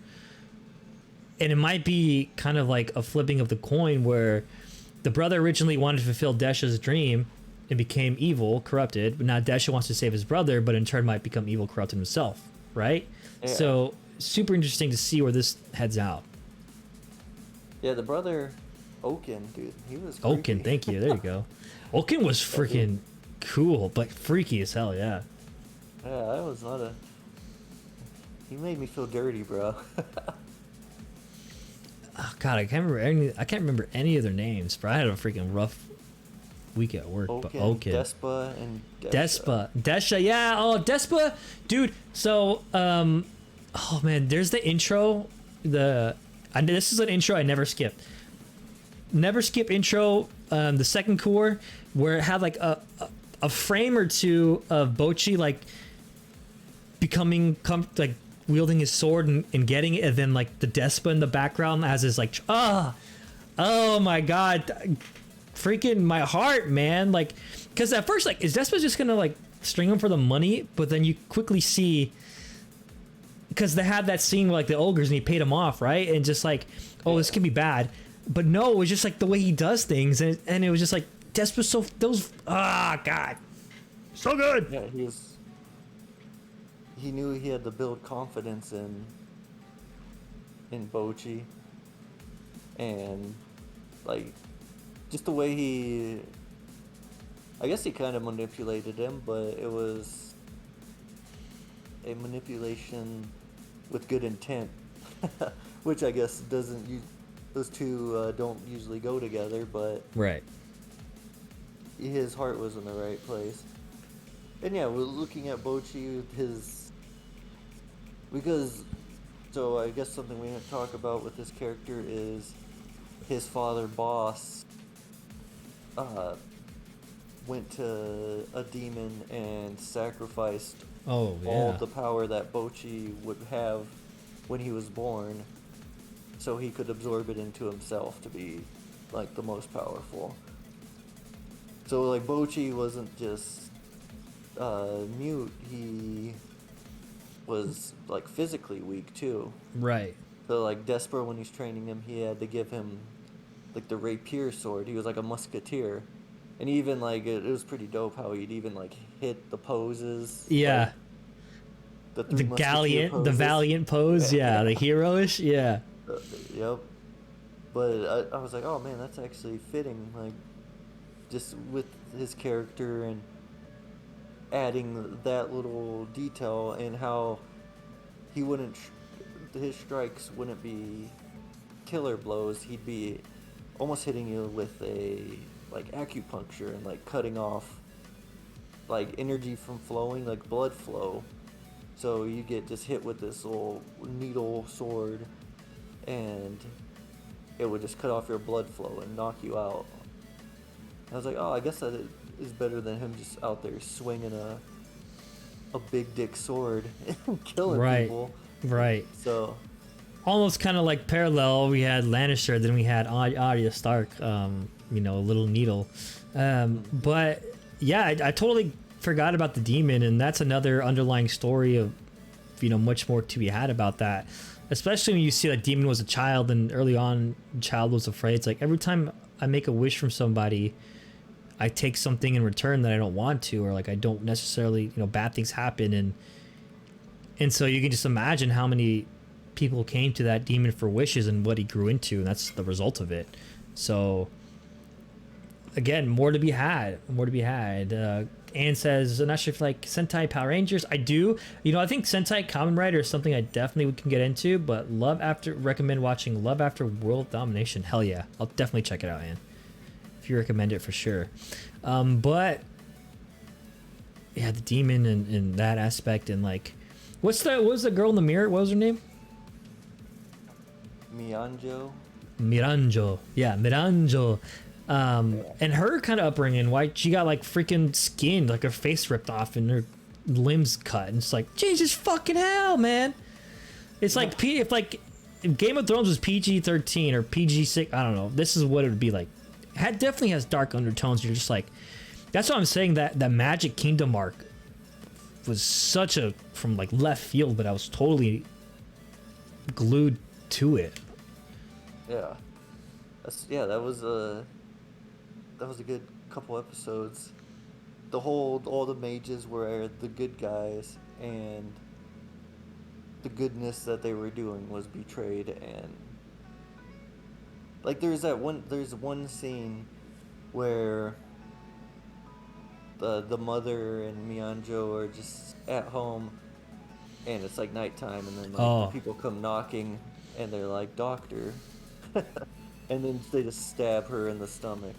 Speaker 1: and it might be kind of like a flipping of the coin where the brother originally wanted to fulfill Desha's dream and became evil, corrupted, but now Desha wants to save his brother, but in turn might become evil, corrupted himself, right? Yeah. So super interesting to see where this heads out.
Speaker 2: Yeah, the brother Oaken, dude, he was creepy.
Speaker 1: Oaken, thank you. There you go. Oaken was freaking cool, but freaky as hell. Yeah.
Speaker 2: Yeah, that was not a. He made me feel dirty, bro.
Speaker 1: Oh God, I can't remember any of their names, bro. I had a freaking rough week at work.
Speaker 2: Oaken,
Speaker 1: but Oaken,
Speaker 2: Despa, and Desha.
Speaker 1: Desha, yeah. Oh, Despa, dude. So, oh man, there's the intro. This is an intro I never skip. Never skip intro. The second core where it had like a frame or two of Bochi like becoming like wielding his sword and getting it, and then like the Despa in the background as his like oh my God, freaking my heart, man. Like, because at first, like, is Despa just gonna like string him for the money? But then you quickly see, because they had that scene with like the ogres and he paid him off, right? And just like, oh, this could be bad. But no, it was just like the way he does things, and it was just like Despa. So those God, so good.
Speaker 2: Yeah, he knew he had to build confidence in Bochi, and like just the way I guess he kind of manipulated him, but it was a manipulation with good intent, which I guess those two don't usually go together, but
Speaker 1: Right.
Speaker 2: his heart was in the right place. And yeah, we're looking at Bochi, because, so I guess something we didn't talk about with this character is his father, Boss, went to a demon and sacrificed
Speaker 1: Oh yeah.
Speaker 2: all the power that Bochi would have when he was born, so he could absorb it into himself to be like the most powerful. So like Bochi wasn't just mute, he was like physically weak too.
Speaker 1: Right.
Speaker 2: So like Despero, when he's training him, he had to give him like the rapier sword. He was like a musketeer. And even like it was pretty dope how he'd even like hit the poses.
Speaker 1: Yeah.
Speaker 2: Like,
Speaker 1: The
Speaker 2: Musketeer
Speaker 1: gallant, the
Speaker 2: poses.
Speaker 1: valiant pose. Yeah. The heroish. Yeah.
Speaker 2: Yep. But I was like, oh man, that's actually fitting. Like, just with his character and adding that little detail and how he wouldn't, his strikes wouldn't be killer blows. He'd be almost hitting you with a like acupuncture and like cutting off like energy from flowing, like blood flow. So you get just hit with this little needle sword and it would just cut off your blood flow and knock you out. I was like, oh, I guess that is better than him just out there swinging a big dick sword and killing people.
Speaker 1: Right.
Speaker 2: So
Speaker 1: almost kind of like parallel. We had Lannister, then we had Arya Stark. You know, a little needle. But yeah, I totally forgot about the demon, and that's another underlying story of, you know, much more to be had about that. Especially when you see that demon was a child, and early on, child was afraid. It's like every time I make a wish from somebody, I take something in return that I don't want to, or like I don't necessarily, you know, bad things happen, and so you can just imagine how many people came to that demon for wishes and what he grew into, and that's the result of it. So again, more to be had. Anne says, I'm not sure if like Sentai Power Rangers. I do. You know, I think Sentai Kamen Rider is something I definitely can get into, but recommend watching Love After World Domination. Hell yeah. I'll definitely check it out, Anne. If you recommend it for sure. But yeah, the demon and that aspect, and like, what was the girl in the mirror? What was her name? Miranjo. Yeah, Miranjo. And her kind of upbringing, why she got like freaking skinned, like her face ripped off and her limbs cut, and it's like, Jesus fucking hell, man. It's like if Game of Thrones was PG-13 or PG-6, I don't know, this is what it would be like. It definitely has dark undertones. You're just like, that's what I'm saying, that Magic Kingdom arc was such a from like left field, but I was totally glued to it.
Speaker 2: Yeah, that was a good couple episodes. All the mages were the good guys, and the goodness that they were doing was betrayed. And like there's one scene where the mother and Mianjo are just at home, and it's like nighttime, and then the people come knocking, and they're like, "Doctor," and then they just stab her in the stomach.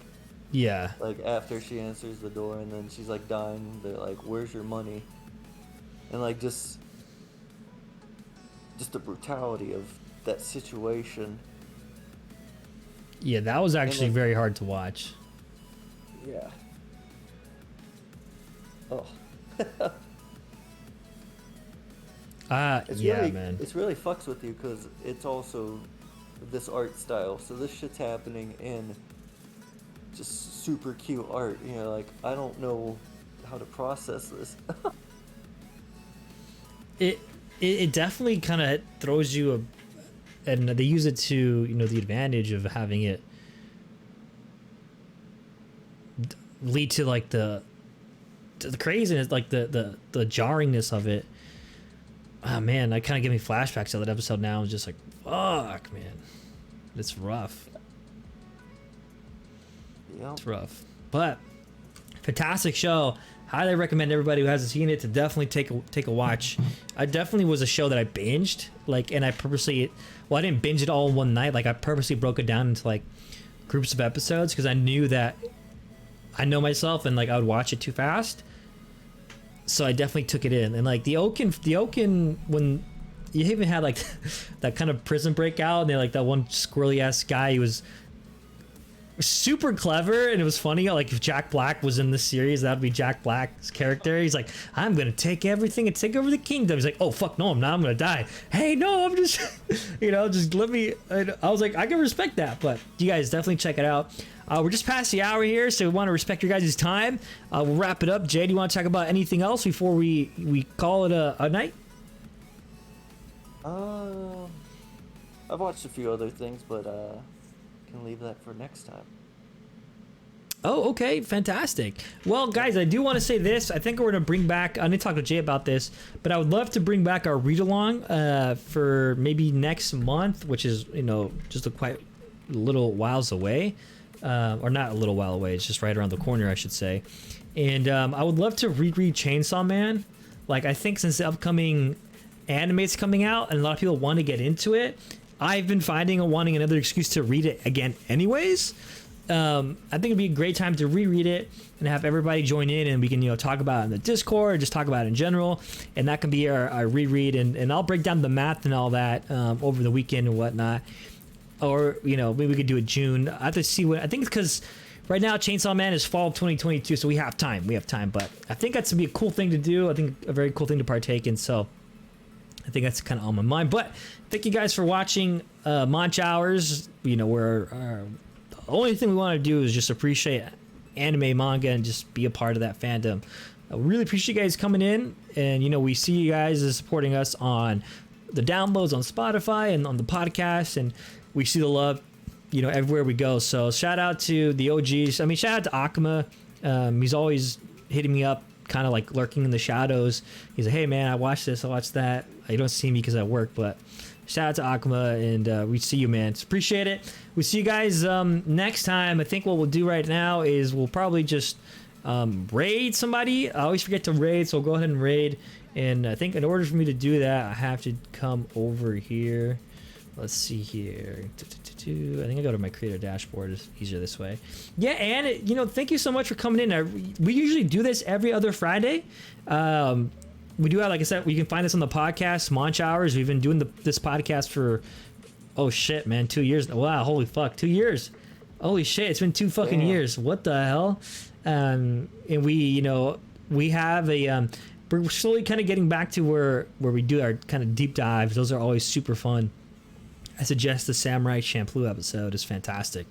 Speaker 1: Yeah.
Speaker 2: Like after she answers the door, and then she's like dying, they're like, "Where's your money?" And like just the brutality of that situation.
Speaker 1: Yeah, that was actually very hard to watch.
Speaker 2: Yeah. Oh.
Speaker 1: Man.
Speaker 2: It's really fucks with you because it's also this art style. So this shit's happening in just super cute art. You know, like I don't know how to process this.
Speaker 1: It definitely kind of throws you and they use it to, you know, the advantage of having it lead to like the craziness, like the jarringness of it. Oh man, that kind of gave me flashbacks to that episode now. It's just like, fuck, man. It's rough.
Speaker 2: Yeah.
Speaker 1: It's rough. But fantastic show. Highly recommend everybody who hasn't seen it to definitely take a watch. I definitely was a show that I binged, like, and I purposely, well, I didn't binge it all in one night. Like, I purposely broke it down into like groups of episodes because I knew that I know myself, and like I would watch it too fast. So I definitely took it in, and like the Oaken when you even had like that kind of prison breakout, and they like that one squirrely ass guy. He was super clever, and it was funny. Like if Jack Black was in the series, that'd be Jack Black's character. He's like, I'm gonna take everything and take over the kingdom. He's like, oh fuck no, I'm not. I'm gonna die. Hey no, I'm just just let me. And I was like, I can respect that, but you guys definitely check it out. We're just past the hour here, so we want to respect your guys' time. We'll wrap it up. Jay, do you want to talk about anything else before we call it a night?
Speaker 2: I've watched a few other things, but can leave that for next time.
Speaker 1: Oh, okay, fantastic. Well, guys, I do want to say this. I think we're going to bring back, I need to talk to Jay about this, but I would love to bring back our read-along for maybe next month, which is, just a quite little whiles away. Or not a little while away, it's just right around the corner, I should say. And I would love to reread Chainsaw Man. Like, I think since the upcoming anime's coming out and a lot of people want to get into it, I've been wanting another excuse to read it again anyways. I think it'd be a great time to reread it and have everybody join in, and we can talk about it in the Discord, just talk about it in general, and that can be our reread, and I'll break down the math and all that over the weekend and whatnot. Or maybe we could do it June. I have to see what I think, because right now Chainsaw Man is fall of 2022, so we have time, but I think that's to be a cool thing to do. I think a very cool thing to partake in, so I think that's kind of on my mind. But thank you guys for watching Monch Hours. Where the only thing we want to do is just appreciate anime, manga, and just be a part of that fandom. I really appreciate you guys coming in, and we see you guys as supporting us on the downloads on Spotify and on the podcast, and we see the love everywhere we go. So shout out to the OGs. I mean, shout out to Akuma. He's always hitting me up, kind of like lurking in the shadows. He's like, hey man, I watched this, I watched that. You don't see me because I work, but shout out to Akuma, and we see you, man. Appreciate it. We see you guys next time. I think what we'll do right now is we'll probably just raid somebody. I always forget to raid, so we'll go ahead and raid. And I think in order for me to do that, I have to come over here. Let's see here. I think I go to my creator dashboard. It's easier this way. Yeah, and thank you so much for coming in. We usually do this every other Friday. We do have, like I said, you can find us on the podcast, Monch Hours. We've been doing this podcast for, oh shit, man, 2 years. Wow, holy fuck, 2 years. Holy shit, it's been 2 fucking years. What the hell? And we have a, we're slowly kind of getting back to where we do our kind of deep dives. Those are always super fun. I suggest the Samurai Champloo episode is fantastic.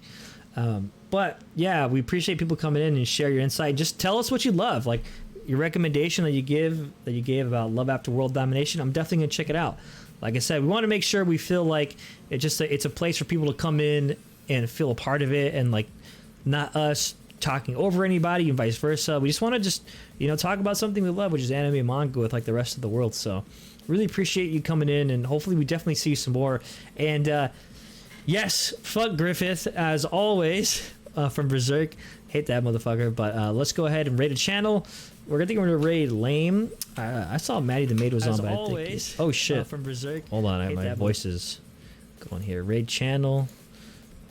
Speaker 1: But yeah, we appreciate people coming in and share your insight. Just tell us what you love, like your recommendation that you gave about Love After World Domination. I'm definitely gonna check it out. Like I said, we want to make sure we feel like it's a place for people to come in and feel a part of it, and like not us talking over anybody and vice versa. We just want to talk about something we love, which is anime and manga, with like the rest of the world. So really appreciate you coming in, and hopefully we definitely see you some more. And yes, fuck Griffith as always from Berserk. Hate that motherfucker. But let's go ahead and raid a channel. We're gonna raid Lame. I saw Maddie the Maid was
Speaker 4: as
Speaker 1: on, but
Speaker 4: always,
Speaker 1: I think oh shit
Speaker 4: from Berserk.
Speaker 1: Hold on, my voice is going here. Raid channel.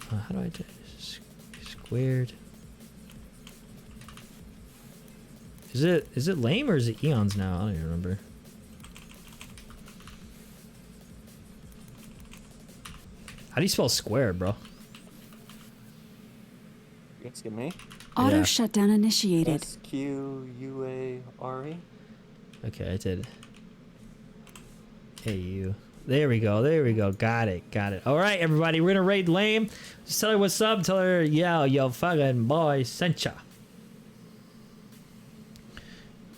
Speaker 1: How do I do this? Squared. Is it Lame or is it Eons now? I don't even remember. How do you spell square, bro?
Speaker 2: Excuse me.
Speaker 3: Auto
Speaker 1: Yeah.
Speaker 3: shutdown initiated.
Speaker 2: SQUARE.
Speaker 1: Okay, I did. Hey, you. There we go. Got it. All right, everybody, we're gonna raid Lame. Just tell her what's up. Tell her, yo, fucking boy sent ya.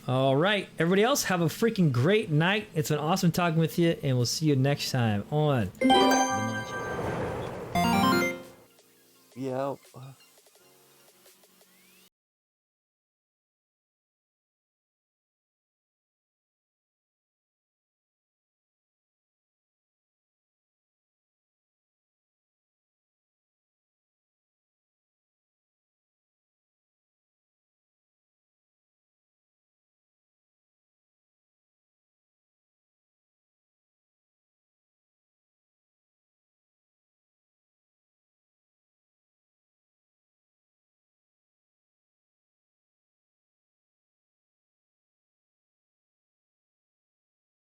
Speaker 1: All right, everybody else, have a freaking great night. It's been awesome talking with you, and we'll see you next time on the Monch.
Speaker 2: Yeah.